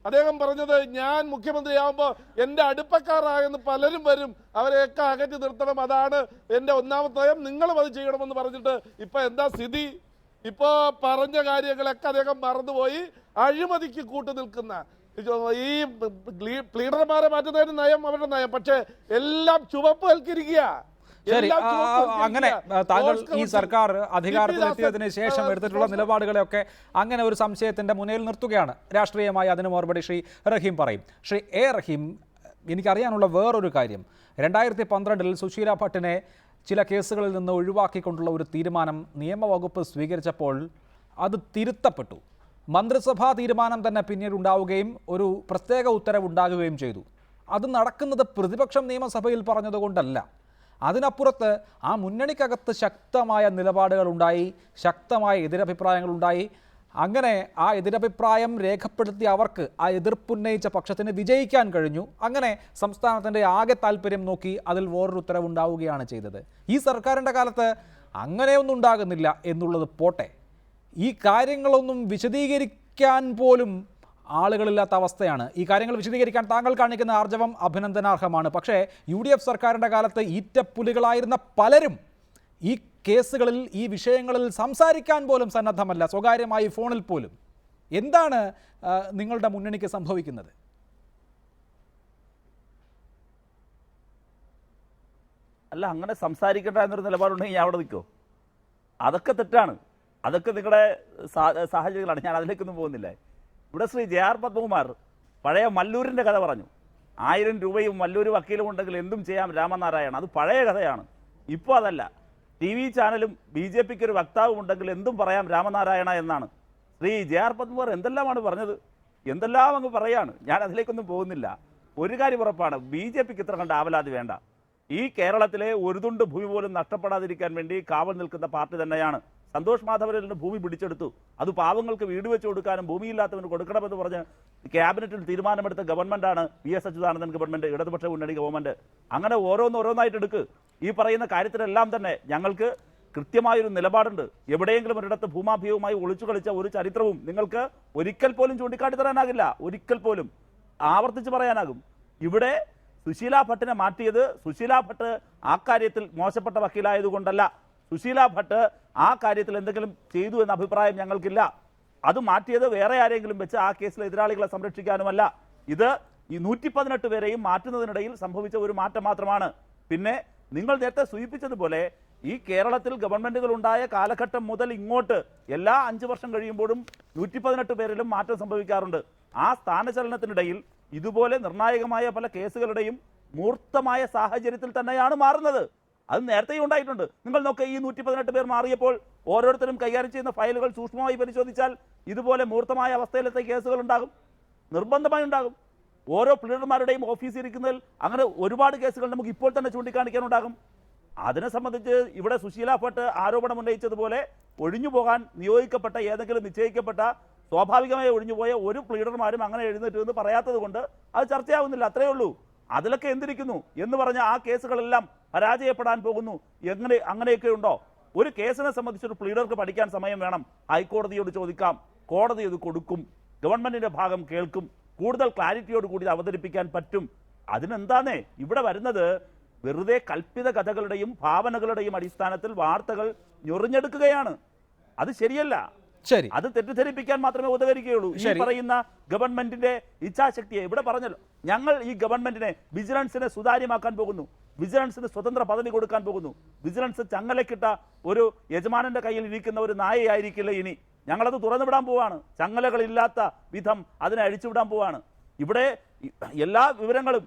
അദ്ദേഹം പറഞ്ഞത്, ഞാൻ മുഖ്യമന്ത്രിയാവുമ്പോൾ എൻ്റെ അടുപ്പക്കാരായെന്ന് പലരും വരും, അവരെയൊക്കെ അകറ്റി നിർത്തണം, അതാണ് എൻ്റെ ഒന്നാമത്തെ നയം, നിങ്ങളും അത് ചെയ്യണമെന്ന് പറഞ്ഞിട്ട് ഇപ്പൊ എന്താ സ്ഥിതി? ഇപ്പോ പറഞ്ഞ കാര്യങ്ങളൊക്കെ അദ്ദേഹം മറന്നുപോയി. അഴിമതിക്ക് കൂട്ടു നിൽക്കുന്ന ഈ പ്ലീഡർമാരെ മാറ്റുന്നതിന് നയം അവരുടെ നയം, പക്ഷെ എല്ലാം ചുവപ്പൽക്കരിക്കുക. ശരി, അങ്ങനെ താങ്കൾ ഈ സർക്കാർ അധികാരത്തിലെത്തിയതിനു ശേഷം എടുത്തിട്ടുള്ള നിലപാടുകളെയൊക്കെ അങ്ങനെ ഒരു സംശയത്തിന്റെ മുന്നിൽ നിർത്തുകയാണ്. രാഷ്ട്രീയമായി അതിന് മറുപടി ശ്രീ റഹീം പറയും. ശ്രീ എ റഹീം, എനിക്കറിയാനുള്ള വേറൊരു കാര്യം, 2012 സുശീല ഭട്ടിനെ ചില കേസുകളിൽ നിന്ന് ഒഴിവാക്കിക്കൊണ്ടുള്ള ഒരു തീരുമാനം നിയമവകുപ്പ് സ്വീകരിച്ചപ്പോൾ അത് തിരുത്തപ്പെട്ടു. മന്ത്രിസഭാ തീരുമാനം തന്നെ പിന്നീട് ഉണ്ടാവുകയും ഒരു പ്രത്യേക ഉത്തരവുണ്ടാകുകയും ചെയ്തു. അത് നടക്കുന്നത് പ്രതിപക്ഷം നിയമസഭയിൽ പറഞ്ഞതുകൊണ്ടല്ല. അതിനപ്പുറത്ത് ആ മുന്നണിക്കകത്ത് ശക്തമായ നിലപാടുകളുണ്ടായി, ശക്തമായ എതിരഭിപ്രായങ്ങളുണ്ടായി. അങ്ങനെ ആ എതിരഭിപ്രായം രേഖപ്പെടുത്തിയ അവർക്ക്, ആ എതിർപ്പുന്നയിച്ച പക്ഷത്തിന് വിജയിക്കാൻ കഴിഞ്ഞു. അങ്ങനെ സംസ്ഥാനത്തിൻ്റെ ആകെ താല്പര്യം നോക്കി അതിൽ വേറൊരു ഉത്തരവുണ്ടാവുകയാണ് ചെയ്തത്. ഈ സർക്കാരിൻ്റെ കാലത്ത് അങ്ങനെയൊന്നും ഉണ്ടാകുന്നില്ല എന്നുള്ളത് പോട്ടെ, ഈ കാര്യങ്ങളൊന്നും വിശദീകരിക്കാൻ പോലും ആളുകളില്ലാത്ത അവസ്ഥയാണ്. ഈ കാര്യങ്ങൾ വിശദീകരിക്കാൻ താങ്കൾ കാണിക്കുന്ന ആർജവം അഭിനന്ദനാർഹമാണ്. പക്ഷേ UDF സർക്കാരിൻ്റെ കാലത്ത് ഈറ്റപ്പുലികളായിരുന്ന പലരും ഈ കേസുകളിൽ, ഈ വിഷയങ്ങളിൽ സംസാരിക്കാൻ പോലും സന്നദ്ധമല്ല, സ്വകാര്യമായി ഫോണിൽ പോലും. എന്താണ് നിങ്ങളുടെ മുന്നണിക്ക് സംഭവിക്കുന്നത്? അല്ല, അങ്ങനെ സംസാരിക്കണ്ട എന്നൊരു നിലപാടുണ്ടെങ്കിൽ ഞാൻ അവിടെ നിൽക്കുമോ? അതൊക്കെ തെറ്റാണ്. അതൊക്കെ നിങ്ങളുടെ സാഹചര്യങ്ങളാണ്. ഞാൻ അതിലേക്കൊന്നും പോകുന്നില്ല. ഇവിടെ ശ്രീ JR പത്മകുമാർ പഴയ മല്ലൂരിൻ്റെ കഥ പറഞ്ഞു. 1000 രൂപയും മല്ലൂർ വക്കീലും ഉണ്ടെങ്കിൽ എന്തും ചെയ്യാം രാമനാരായണ. അത് പഴയ കഥയാണ്. ഇപ്പോൾ അതല്ല. TV ചാനലും BJPക്ക് ഒരു വക്താവും ഉണ്ടെങ്കിൽ എന്തും പറയാം രാമനാരായണ എന്നാണ് ശ്രീ JR പത്മകുമാർ എന്തെല്ലാമാണ് പറഞ്ഞത്. എന്തെല്ലാം അങ്ങ് പറയാണ്. ഞാൻ അതിലേക്കൊന്നും പോകുന്നില്ല. ഒരു കാര്യം ഉറപ്പാണ്, BJPക്ക് ഇത്ര കണ്ട ആവലാതി വേണ്ട. ഈ കേരളത്തിലെ ഒരു തുണ്ട് ഭൂമി പോലും നഷ്ടപ്പെടാതിരിക്കാൻ വേണ്ടി കാവൽ നിൽക്കുന്ന പാർട്ടി തന്നെയാണ്. സന്തോഷ് മാധവരിൽ നിന്ന് ഭൂമി പിടിച്ചെടുത്തു. അത് പാവങ്ങൾക്ക് വീട് വെച്ച് കൊടുക്കാനും ഭൂമിയില്ലാത്തവന് കൊടുക്കണമെന്ന് പറഞ്ഞ് ക്യാബിനറ്റിൽ തീരുമാനമെടുത്ത ഗവൺമെൻറ്റാണ് VS അച്യുതാനന്ദൻ ഗവൺമെൻറ്, ഇടതുപക്ഷ മുന്നണി ഗവൺമെൻറ്. അങ്ങനെ ഓരോന്നായിട്ട് എടുക്ക്. ഈ പറയുന്ന കാര്യത്തിലെല്ലാം തന്നെ ഞങ്ങൾക്ക് കൃത്യമായൊരു നിലപാടുണ്ട്. എവിടെയെങ്കിലും ഒരിടത്ത് ഭൂമാഫിയവുമായി ഒളിച്ചു കളിച്ച ഒരു ചരിത്രവും നിങ്ങൾക്ക് ഒരിക്കൽ പോലും ചൂണ്ടിക്കാട്ടി തരാനാകില്ല. ഒരിക്കൽ പോലും ആവർത്തിച്ച് പറയാനാകും. ഇവിടെ സുശീല ഭട്ടിനെ മാറ്റിയത് സുശീല ഭട്ട് ആ കാര്യത്തിൽ മോശപ്പെട്ട വക്കീലായതുകൊണ്ടല്ല. സുശീല ഭട്ട് ആ കാര്യത്തിൽ എന്തെങ്കിലും ചെയ്തു എന്ന അഭിപ്രായം ഞങ്ങൾക്കില്ല. അത് മാറ്റിയത് വേറെ ആരെങ്കിലും വെച്ച് ആ കേസിലെ എതിരാളികളെ സംരക്ഷിക്കാനുമല്ല. ഇത് ഈ 118 പേരെയും മാറ്റുന്നതിനിടയിൽ സംഭവിച്ച ഒരു മാറ്റം മാത്രമാണ്. പിന്നെ നിങ്ങൾ നേരത്തെ സൂചിപ്പിച്ചതുപോലെ ഈ കേരളത്തിൽ ഗവൺമെന്റുകൾ ഉണ്ടായ കാലഘട്ടം മുതൽ ഇങ്ങോട്ട് എല്ലാ 5 വർഷം കഴിയുമ്പോഴും 118 പേരിലും മാറ്റം സംഭവിക്കാറുണ്ട്. ആ സ്ഥാനചലനത്തിനിടയിൽ ഇതുപോലെ നിർണായകമായ പല കേസുകളുടെയും മൂർത്തമായ സാഹചര്യത്തിൽ തന്നെയാണ് മാറുന്നത്. അത് നേരത്തെയും ഉണ്ടായിട്ടുണ്ട്. നിങ്ങൾ നോക്കുക, ഈ 118 പേർ മാറിയപ്പോൾ ഓരോരുത്തരും കൈകാര്യം ചെയ്യുന്ന ഫയലുകൾ സൂക്ഷ്മമായി പരിശോധിച്ചാൽ ഇതുപോലെ മൂർത്തമായ അവസ്ഥയിലെത്തെ കേസുകൾ ഉണ്ടാകും, നിർബന്ധമായി ഉണ്ടാകും. ഓരോ പ്ലീഡർമാരുടെയും ഓഫീസിൽ ഇരിക്കുന്നതിൽ അങ്ങനെ ഒരുപാട് കേസുകൾ നമുക്ക് ഇപ്പോൾ തന്നെ ചൂണ്ടിക്കാണിക്കാനുണ്ടാകും. അതിനെ സംബന്ധിച്ച് ഇവിടെ സുശീല ഭട്ട് ആരോപണം ഉന്നയിച്ചതുപോലെ ഒഴിഞ്ഞു പോകാൻ നിയോഗിക്കപ്പെട്ട ഏതെങ്കിലും നിശ്ചയിക്കപ്പെട്ട സ്വാഭാവികമായി ഒഴിഞ്ഞുപോയ ഒരു പ്ലീഡർമാരും അങ്ങനെ എഴുന്നേറ്റ് എന്ന് പറയാത്തത് കൊണ്ട് അത് ചർച്ചയാവുന്നില്ല. അത്രയേ ഉള്ളൂ. അതിലൊക്കെ എന്തിരിക്കുന്നു എന്ന് പറഞ്ഞ ആ കേസുകളെല്ലാം പരാജയപ്പെടാൻ പോകുന്നു. അങ്ങനെയൊക്കെ ഉണ്ടോ? ഒരു കേസിനെ സംബന്ധിച്ചൊരു പ്ലീഡർക്ക് പഠിക്കാൻ സമയം വേണം. ഹൈക്കോടതിയോട് ചോദിക്കാം, കോടതി അത് കൊടുക്കും, ഗവൺമെന്റിന്റെ ഭാഗം കേൾക്കും, കൂടുതൽ ക്ലാരിറ്റിയോട് കൂടി അവതരിപ്പിക്കാൻ പറ്റും. അതിനെന്താന്നേ ഇവിടെ വരുന്നത്? വെറുതെ കൽപ്പിത കഥകളുടെയും ഭാവനകളുടെയും അടിസ്ഥാനത്തിൽ വാർത്തകൾ ഞൊറിഞ്ഞെടുക്കുകയാണ്. അത് ശരിയല്ല. ശരി, അത് തെറ്റിദ്ധരിപ്പിക്കാൻ മാത്രമേ ഉപകരിക്കുകയുള്ളൂ. ഈ പറയുന്ന ഗവൺമെന്റിന്റെ ഇച്ഛാശക്തിയെ ഇവിടെ പറഞ്ഞല്ലോ. ഞങ്ങൾ ഈ ഗവൺമെന്റിനെ, വിജിലൻസിനെ സുതാര്യമാക്കാൻ പോകുന്നു, വിജിലൻസിന് സ്വതന്ത്ര പദവി കൊടുക്കാൻ പോകുന്നു. വിജിലൻസ് ചങ്ങലക്കിട്ട ഒരു യജമാനന്റെ കയ്യിൽ ഇരിക്കുന്ന ഒരു നായയായിരിക്കില്ല ഇനി. ഞങ്ങളത് തുറന്നുവിടാൻ പോവാണ്. ചങ്ങലകളില്ലാത്ത വിധം അതിനെ അഴിച്ചുവിടാൻ പോവാണ്. ഇവിടെ എല്ലാ വിവരങ്ങളും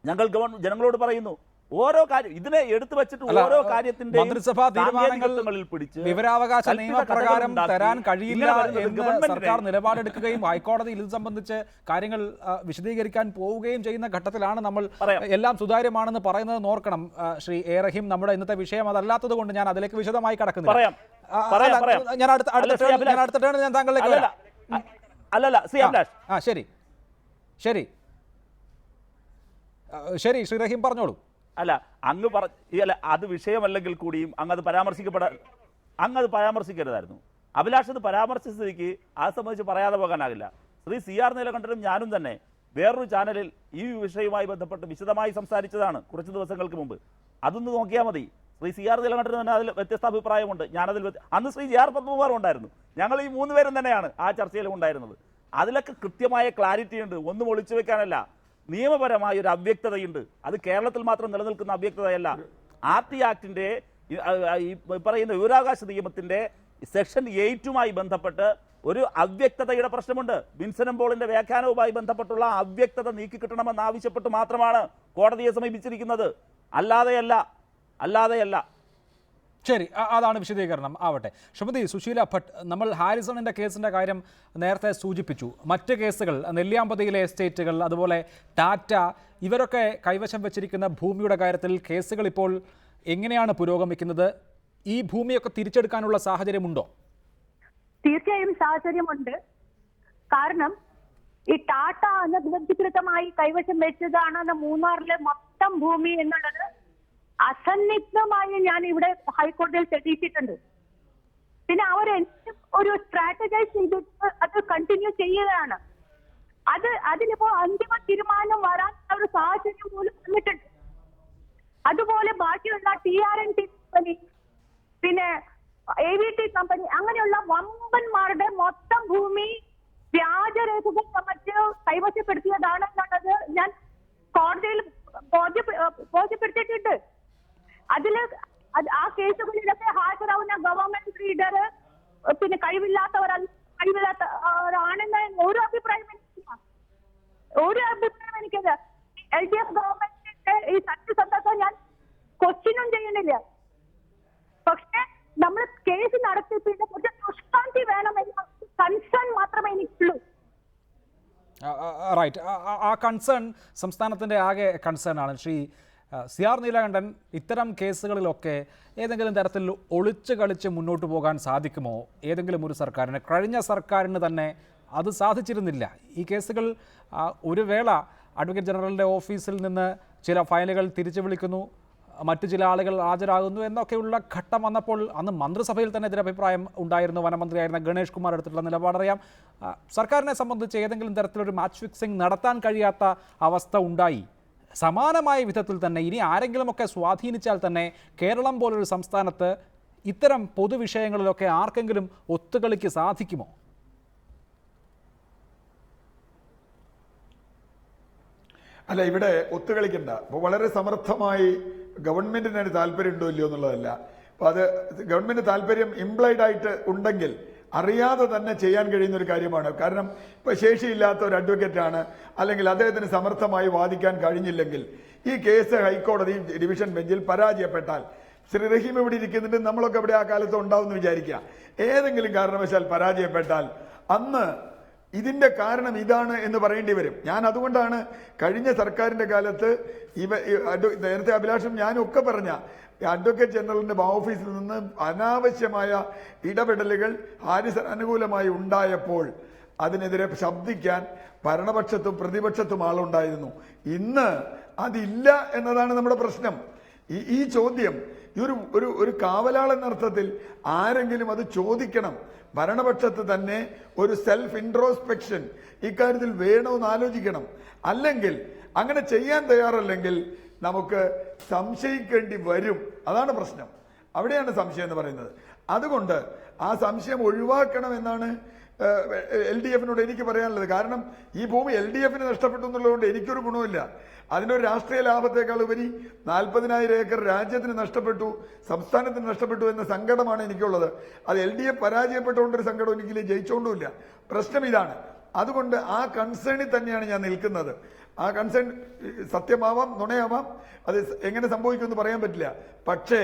ഞങ്ങൾ ജനങ്ങളോട് പറയുന്നു. ഓരോ കാര്യം ഇതിനെ എടുത്തു വെച്ചിട്ട് ഓരോ കാര്യത്തിന്റെ മന്ത്രിസഭാ തീരുമാനങ്ങളിൽ പിടിച്ച് വിവരാവകാശ നിയമപ്രകാരം തരാൻ കഴിയില്ല എന്ന് സർക്കാർ നിലപാടെടുക്കുകയും ഹൈക്കോടതിയിൽ ഇത് സംബന്ധിച്ച് കാര്യങ്ങൾ വിശദീകരിക്കാൻ പോവുകയും ചെയ്യുന്ന ഘട്ടത്തിലാണ് നമ്മൾ എല്ലാം സുതാര്യമാണെന്ന് പറയുന്നത് ഓർക്കണം. ശ്രീ എ റഹീം, നമ്മുടെ ഇന്നത്തെ വിഷയം അതല്ലാത്തത് കൊണ്ട് ഞാൻ അതിലേക്ക് വിശദമായി കടക്കുന്നില്ല. ഞാൻ അടുത്ത ടേൺ ഞാൻ താങ്കളിലേക്ക് വരാം. ശരി ശരി ശരി ശ്രീ റഹീം പറഞ്ഞോളൂ. അല്ല, അല്ല, അത് വിഷയമല്ലെങ്കിൽ കൂടിയും അങ്ങത് പരാമർശിക്കരുതായിരുന്നു. അഭിലാഷ് അത് പരാമർശിച്ചതിക്ക് അത് സംബന്ധിച്ച് പറയാതെ പോകാനാകില്ല. ശ്രീ CR നീലകണ്ഠനും ഞാനും തന്നെ വേറൊരു ചാനലിൽ ഈ വിഷയവുമായി ബന്ധപ്പെട്ട് വിശദമായി സംസാരിച്ചതാണ് കുറച്ച് ദിവസങ്ങൾക്ക് മുമ്പ്. അതൊന്ന് നോക്കിയാൽ മതി. ശ്രീ CR നീലകണ്ഠന് തന്നെ അതിൽ വ്യത്യസ്ത അഭിപ്രായമുണ്ട്. ഞാനതിൽ അന്ന് ശ്രീ JR പത്മകുമാർ ഉണ്ടായിരുന്നു. ഞങ്ങൾ ഈ 3 പേരും തന്നെയാണ് ആ ചർച്ചയിലും ഉണ്ടായിരുന്നത്. അതിലൊക്കെ കൃത്യമായ ക്ലാരിറ്റി ഉണ്ട്. ഒന്നും ഒളിച്ചു വെക്കാനല്ല. നിയമപരമായ ഒരു അവ്യക്തതയുണ്ട്. അത് കേരളത്തിൽ മാത്രം നിലനിൽക്കുന്ന അവ്യക്തതയല്ല. RT ആക്ടിന്റെ ഈ പറയുന്ന വിവരാവകാശ നിയമത്തിന്റെ സെക്ഷൻ 8മായി ബന്ധപ്പെട്ട് ഒരു അവ്യക്തതയുടെ പ്രശ്നമുണ്ട്. വിൻസെന്റ് പോളിന്റെ വ്യാഖ്യാനവുമായി ബന്ധപ്പെട്ടുള്ള അവ്യക്തത നീക്കി കിട്ടണമെന്ന് ആവശ്യപ്പെട്ട് മാത്രമാണ് കോടതിയെ സമീപിച്ചിരിക്കുന്നത്. അല്ലാതെയല്ല. അല്ലാതെയല്ല. ശരി, അതാണ് വിശദീകരണം ആവട്ടെ. ശ്രീമതി സുശീല ഭട്ട്, നമ്മൾ ഹാരിസണിൻ്റെ കേസിൻ്റെ കാര്യം നേരത്തെ സൂചിപ്പിച്ചു. മറ്റ് കേസുകൾ, നെല്ലിയാമ്പതിയിലെ എസ്റ്റേറ്റുകൾ, അതുപോലെ ടാറ്റ, ഇവരൊക്കെ കൈവശം വെച്ചിരിക്കുന്ന ഭൂമിയുടെ കാര്യത്തിൽ കേസുകൾ ഇപ്പോൾ എങ്ങനെയാണ് പുരോഗമിക്കുന്നത്? ഈ ഭൂമിയൊക്കെ തിരിച്ചെടുക്കാനുള്ള സാഹചര്യമുണ്ടോ? തീർച്ചയായും സാഹചര്യമുണ്ട്. കാരണം ഈ ടാറ്റ അനധികൃതമായി കൈവശം വെച്ചതാണ് മൂന്നാറിലെ മൊത്തം ഭൂമി എന്നുള്ളത് അസന്നിഗ്ധമായി ഞാൻ ഇവിടെ ഹൈക്കോടതിയിൽ തെളിയിച്ചിട്ടുണ്ട്. പിന്നെ അവർ ഒരു സ്ട്രാറ്റജൈസ് ചെയ്തിട്ട് അത് കണ്ടിന്യൂ ചെയ്യുകയാണ്. അതിനിപ്പോ അന്തിമ തീരുമാനം വരാൻ ഒരു സാഹചര്യം പോലും വന്നിട്ടുണ്ട്. അതുപോലെ ബാക്കിയുള്ള TRNT കമ്പനി, പിന്നെ AVT കമ്പനി, അങ്ങനെയുള്ള വമ്പന്മാരുടെ മൊത്തം ഭൂമി വ്യാജരേഖകൾ ചമച്ച് കൈവശപ്പെടുത്തിയതാണ് എന്നുള്ളത് ഞാൻ കോടതിയിൽ ബോധ്യപ്പെടുത്തിയിട്ടുണ്ട്. ആ കേസുകളിലൊക്കെ ഹാജരാവുന്ന ഗവൺമെന്റ് ലീഡർ പിന്നെ കഴിവില്ലാത്തവരാണെന്ന് ഒരു അഭിപ്രായം എനിക്കില്ല. LDF ഗവൺമെന്റിന്റെ ഈ സത്യസന്ധത ഞാൻ ക്വസ്റ്റ്യനും ചെയ്യുന്നില്ല. പക്ഷെ നമ്മൾ കേസ് നടത്തിയിട്ട് കുറച്ച് ദുഷ്കാന്തി വേണമെന്ന കൺസേൺ മാത്രമേ എനിക്കുള്ളൂ. റൈറ്റ്, ആ കൺസേൺ സംസ്ഥാനത്തിൻ്റെ ആകെ കൺസേൺ ആണ്. ശ്രീ CR നീലകണ്ഠൻ, ഇത്തരം കേസുകളിലൊക്കെ ഏതെങ്കിലും തരത്തിൽ ഒളിച്ചു കളിച്ച് മുന്നോട്ട് പോകാൻ സാധിക്കുമോ ഏതെങ്കിലും ഒരു സർക്കാരിന്? കഴിഞ്ഞ സർക്കാരിന് തന്നെ അത് സാധിച്ചിരുന്നില്ല. ഈ കേസുകൾ ഒരു വേള അഡ്വക്കേറ്റ് ജനറലിൻ്റെ ഓഫീസിൽ നിന്ന് ചില ഫയലുകൾ തിരിച്ചു വിളിക്കുന്നു, മറ്റു ചില ആളുകൾ ഹാജരാകുന്നു എന്നൊക്കെയുള്ള ഘട്ടം വന്നപ്പോൾ അന്ന് മന്ത്രിസഭയിൽ തന്നെ എതിരഭിപ്രായം ഉണ്ടായിരുന്നു. വനമന്ത്രിയായിരുന്ന ഗണേഷ് കുമാർ എടുത്തിട്ടുള്ള നിലപാടറിയാം. സർക്കാരിനെ സംബന്ധിച്ച് ഏതെങ്കിലും തരത്തിലൊരു മാച്ച് ഫിക്സിംഗ് നടത്താൻ കഴിയാത്ത അവസ്ഥ ഉണ്ടായി. സമാനമായ വിധത്തിൽ തന്നെ ഇനി ആരെങ്കിലുമൊക്കെ സ്വാധീനിച്ചാൽ തന്നെ കേരളം പോലൊരു സംസ്ഥാനത്ത് ഇത്തരം പൊതുവിഷയങ്ങളിലൊക്കെ ആർക്കെങ്കിലും ഒത്തുകളിക്ക് സാധിക്കുമോ? അല്ല, ഇവിടെ ഒത്തുകളിക്കണ്ട. അപ്പോൾ വളരെ സമർത്ഥമായി ഗവൺമെന്റിന് അതിന് താല്പര്യം ഉണ്ടോ ഇല്ലയോ എന്നുള്ളതല്ല. അപ്പോൾ അത് ഗവൺമെന്റ് താല്പര്യം ഇംപ്ലൈഡ് ആയിട്ട് ഉണ്ടെങ്കിൽ അറിയാതെ തന്നെ ചെയ്യാൻ കഴിയുന്ന ഒരു കാര്യമാണ്. കാരണം ഇപ്പോൾ ശേഷിയില്ലാത്ത ഒരു അഡ്വക്കേറ്റാണ്, അല്ലെങ്കിൽ അദ്ദേഹത്തിന് സമർത്ഥമായി വാദിക്കാൻ കഴിഞ്ഞില്ലെങ്കിൽ ഈ കേസ് ഹൈക്കോടതി ഡിവിഷൻ ബെഞ്ചിൽ പരാജയപ്പെട്ടാൽ, ശ്രീ റഹീം ഇവിടെ ഇരിക്കുന്നുണ്ട്, നമ്മളൊക്കെ ഇവിടെ ആ കാലത്ത് ഉണ്ടാവും എന്ന് വിചാരിക്കുക, ഏതെങ്കിലും കാരണവശാൽ പരാജയപ്പെട്ടാൽ അന്ന് ഇതിന്റെ കാരണം ഇതാണ് എന്ന് പറയേണ്ടി വരും. ഞാൻ അതുകൊണ്ടാണ് കഴിഞ്ഞ സർക്കാരിന്റെ കാലത്ത് നേരത്തെ അഭിലാഷും ഞാനും ഒക്കെ പറഞ്ഞ അഡ്വക്കേറ്റ് ജനറലിന്റെ ഓഫീസിൽ നിന്ന് അനാവശ്യമായ ഇടപെടലുകൾ ഹാരിസൺ അനുകൂലമായി ഉണ്ടായപ്പോൾ അതിനെതിരെ ശബ്ദിക്കാൻ ഭരണപക്ഷത്തും പ്രതിപക്ഷത്തും ആളുണ്ടായിരുന്നു. ഇന്ന് അതില്ല എന്നതാണ് നമ്മുടെ പ്രശ്നം. ഈ ചോദ്യം ഒരു കാവലാൾ എന്ന അർത്ഥത്തിൽ ആരെങ്കിലും അത് ചോദിക്കണം. ഭരണപക്ഷത്ത് തന്നെ ഒരു സെൽഫ് ഇൻട്രോസ്പെക്ഷൻ ഇക്കാര്യത്തിൽ വേണമെന്ന് ആലോചിക്കണം. അല്ലെങ്കിൽ അങ്ങനെ ചെയ്യാൻ തയ്യാറല്ലെങ്കിൽ നമുക്ക് സംശയിക്കേണ്ടി വരും. അതാണ് പ്രശ്നം. അവിടെയാണ് സംശയം എന്ന് പറയുന്നത്. അതുകൊണ്ട് ആ സംശയം ഒഴിവാക്കണം എന്നാണ് LDFിനോട് എനിക്ക് പറയാനുള്ളത്. കാരണം ഈ ഭൂമി LDFിന് നഷ്ടപ്പെട്ടു എന്നുള്ളതുകൊണ്ട് എനിക്കൊരു ഗുണമില്ല. അതിനൊരു രാഷ്ട്രീയ ലാഭത്തെക്കാൾ ഉപരി 40,000 ഏക്കർ രാജ്യത്തിന് നഷ്ടപ്പെട്ടു, സംസ്ഥാനത്തിന് നഷ്ടപ്പെട്ടു എന്ന സങ്കടമാണ് എനിക്കുള്ളത്. അത് LDF പരാജയപ്പെട്ടുകൊണ്ടൊരു സങ്കടം എനിക്കില്ല, ജയിച്ചുകൊണ്ടുമില്ല. പ്രശ്നം ഇതാണ്. അതുകൊണ്ട് ആ കൺസേണിൽ തന്നെയാണ് ഞാൻ നിൽക്കുന്നത്. ആ കൺസേൺ സത്യമാവാം, നുണയാവാം, അത് എങ്ങനെ സംഭവിക്കുമെന്ന് പറയാൻ പറ്റില്ല. പക്ഷേ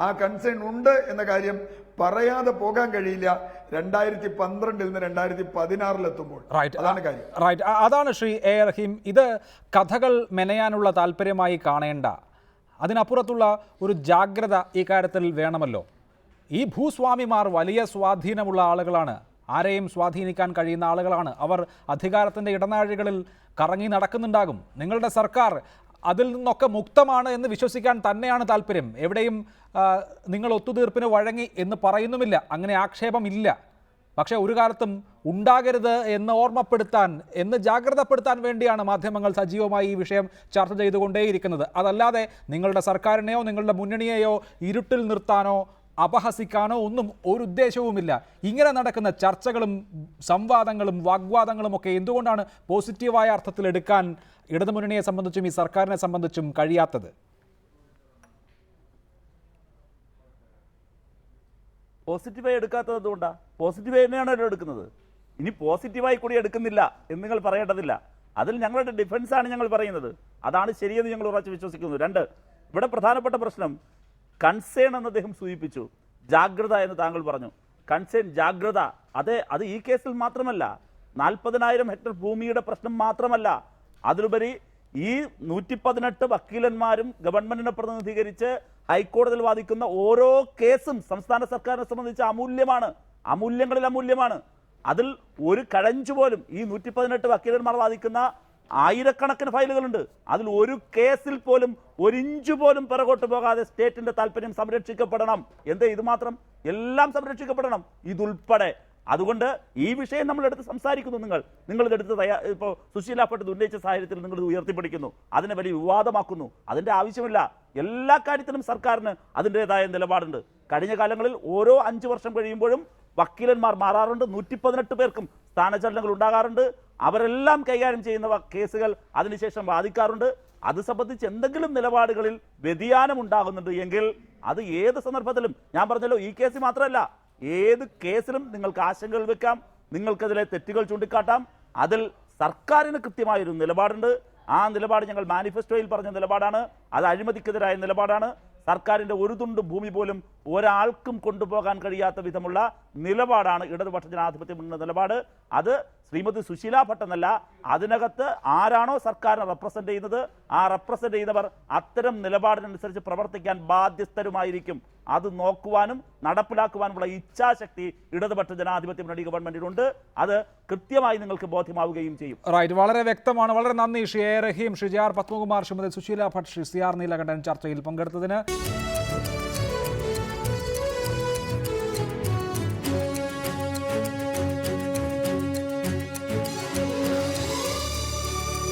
ആ കൺസേൺ ഉണ്ട് എന്ന കാര്യം പറയാതെ പോകാൻ കഴിയില്ല 2012 നിന്ന് 2016 എത്തുമ്പോൾ. അതാണ് കാര്യം. റൈറ്റ്, അതാണ് ശ്രീ A. റഹീം. ഇത് കഥകൾ മെനയാനുള്ള താല്പര്യമായി കാണേണ്ട, അതിനപ്പുറത്തുള്ള ഒരു ജാഗ്രത ഈ കാര്യത്തിൽ വേണമല്ലോ. ഈ ഭൂസ്വാമിമാർ വലിയ സ്വാധീനമുള്ള ആളുകളാണ്, ആരെയും സ്വാധീനിക്കാൻ കഴിയുന്ന ആളുകളാണ്. അവർ അധികാരത്തിൻ്റെ ഇടനാഴികളിൽ കറങ്ങി നടക്കുന്നുണ്ടാകും. നിങ്ങളുടെ സർക്കാർ അതിൽ നിന്നൊക്കെ മുക്തമാണ് എന്ന് വിശ്വസിക്കാൻ തന്നെയാണ് താല്പര്യം. എവിടെയും നിങ്ങൾ ഒത്തുതീർപ്പിന് വഴങ്ങി എന്ന് പറയുന്നുമില്ല, അങ്ങനെ ആക്ഷേപമില്ല. പക്ഷേ ഒരു കാലത്തും ഉണ്ടാകരുത് എന്ന് ഓർമ്മപ്പെടുത്താൻ, എന്ന് ജാഗ്രതപ്പെടുത്താൻ വേണ്ടിയാണ് മാധ്യമങ്ങൾ സജീവമായി ഈ വിഷയം ചർച്ച ചെയ്തുകൊണ്ടേയിരിക്കുന്നത്. അതല്ലാതെ നിങ്ങളുടെ സർക്കാരിനെയോ നിങ്ങളുടെ മുന്നണിയെയോ ഇരുട്ടിൽ നിർത്താനോ അപഹസിക്കാനോ ഒന്നും ഒരു ഉദ്ദേശവുമില്ല. ഇങ്ങനെ നടക്കുന്ന ചർച്ചകളും സംവാദങ്ങളും വാഗ്വാദങ്ങളും ഒക്കെ എന്തുകൊണ്ടാണ് പോസിറ്റീവായ അർത്ഥത്തിൽ എടുക്കാൻ ഇടതുമുന്നണിയെ സംബന്ധിച്ചും ഈ സർക്കാരിനെ സംബന്ധിച്ചും കഴിയാത്തത്? പോസിറ്റീവായി എടുക്കാത്തത് എന്തുകൊണ്ടാണ്? പോസിറ്റീവായി തന്നെയാണ് അവർ എടുക്കുന്നത്. ഇനി പോസിറ്റീവായി കൂടി എടുക്കുന്നില്ല എന്ന് നിങ്ങൾ പറയേണ്ടതില്ല. അതിൽ ഞങ്ങളുടെ ഡിഫൻസാണ് ഞങ്ങൾ പറയുന്നത്. അതാണ് ശരിയെന്ന് ഞങ്ങൾ ഉറച്ചു വിശ്വസിക്കുന്നു. 2, ഇവിടെ പ്രധാനപ്പെട്ട പ്രശ്നം കൺസേൺ എന്ന് അദ്ദേഹം സൂചിപ്പിച്ചു. ജാഗ്രത എന്ന് താങ്കൾ പറഞ്ഞു. കൺസേൺ, ജാഗ്രത, അതെ, അത് ഈ കേസിൽ മാത്രമല്ല, 40,000 ഹെക്ടർ ഭൂമിയുടെ പ്രശ്നം മാത്രമല്ല, അതിലുപരി ഈ 118 വക്കീലന്മാരും ഗവൺമെന്റിനെ പ്രതിനിധീകരിച്ച് ഹൈക്കോടതിയിൽ വാദിക്കുന്ന ഓരോ കേസും സംസ്ഥാന സർക്കാരിനെ സംബന്ധിച്ച് അമൂല്യമാണ്, അമൂല്യങ്ങളിൽ അമൂല്യമാണ്. അതിൽ ഒരു കഴഞ്ചു പോലും, ഈ 118 വക്കീലന്മാർ വാദിക്കുന്ന ആയിരക്കണക്കിന് ഫയലുകളുണ്ട്, അതിൽ ഒരു കേസിൽ പോലും ഒരിഞ്ചു പോലും പിറകോട്ട് പോകാതെ സ്റ്റേറ്റിന്റെ താല്പര്യം സംരക്ഷിക്കപ്പെടണം. എന്തേ ഇത് മാത്രം? എല്ലാം സംരക്ഷിക്കപ്പെടണം, ഇതുൾപ്പെടെ. അതുകൊണ്ട് ഈ വിഷയം നമ്മൾ എടുത്ത് സംസാരിക്കുന്നു. നിങ്ങൾ ഇതെടുത്ത് ഇപ്പോൾ സുശീല ഭട്ട് ഉന്നയിച്ച സാഹചര്യത്തിൽ നിങ്ങൾ ഇത് ഉയർത്തിപ്പിടിക്കുന്നു, അതിനെ വലിയ വിവാദമാക്കുന്നു. അതിന്റെ ആവശ്യമില്ല. എല്ലാ കാര്യത്തിലും സർക്കാരിന് അതിൻ്റെതായ നിലപാടുണ്ട്. കഴിഞ്ഞ കാലങ്ങളിൽ ഓരോ 5 വർഷം കഴിയുമ്പോഴും വക്കീലന്മാർ മാറാറുണ്ട്, 118 പേർക്കും സ്ഥാനചലനങ്ങൾ ഉണ്ടാകാറുണ്ട്. അവരെല്ലാം കൈകാര്യം ചെയ്യുന്ന കേസുകൾ അതിനുശേഷം വാദിക്കാറുണ്ട്. അത് സംബന്ധിച്ച് എന്തെങ്കിലും നിലപാടുകളിൽ വ്യതിയാനം ഉണ്ടാകുന്നുണ്ട് എങ്കിൽ അത് ഏത് സന്ദർഭത്തിലും, ഞാൻ പറഞ്ഞല്ലോ, ഈ കേസ് മാത്രമല്ല, ഏത് കേസിലും നിങ്ങൾക്ക് ആശങ്കകൾ വെക്കാം, നിങ്ങൾക്കതിലെ തെറ്റുകൾ ചൂണ്ടിക്കാട്ടാം. അതിൽ സർക്കാരിന് കൃത്യമായൊരു നിലപാടുണ്ട്. ആ നിലപാട് ഞങ്ങൾ മാനിഫെസ്റ്റോയിൽ പറഞ്ഞ നിലപാടാണ്. അത് അഴിമതിക്കെതിരായ നിലപാടാണ്. സർക്കാരിന്റെ ഒരു തുണ്ട് ഭൂമി പോലും ഒരാൾക്കും കൊണ്ടുപോകാൻ കഴിയാത്ത വിധമുള്ള നിലപാടാണ് ഇടതുപക്ഷ ജനാധിപത്യ മുന്നണി നിലപാട്. അത് ശ്രീമതി സുശീല ഭട്ട് എന്നല്ല, അതിനകത്ത് ആരാണോ സർക്കാരിനെ റെപ്രസെന്റ് ചെയ്യുന്നത്, ആ റെപ്രസെന്റ് ചെയ്യുന്നവർ അത്തരം നിലപാടിനനുസരിച്ച് പ്രവർത്തിക്കാൻ ബാധ്യസ്ഥരുമായിരിക്കും. അത് നോക്കുവാനും നടപ്പിലാക്കുവാനുമുള്ള ഇച്ഛാശക്തി ഇടതുപക്ഷ ജനാധിപത്യ മുന്നണി ഗവൺമെന്റിനുണ്ട്. അത് കൃത്യമായി നിങ്ങൾക്ക് ബോധ്യമാവുകയും ചെയ്യും. റൈറ്റ്, വളരെ വ്യക്തമാണ്. വളരെ നന്ദി Shri A Rahim, Shri J R Padmakumar, Shrimati Sushila Bhatt, Shri CR Neelakantan ചർച്ചയിൽ പങ്കെടുത്തതിന്.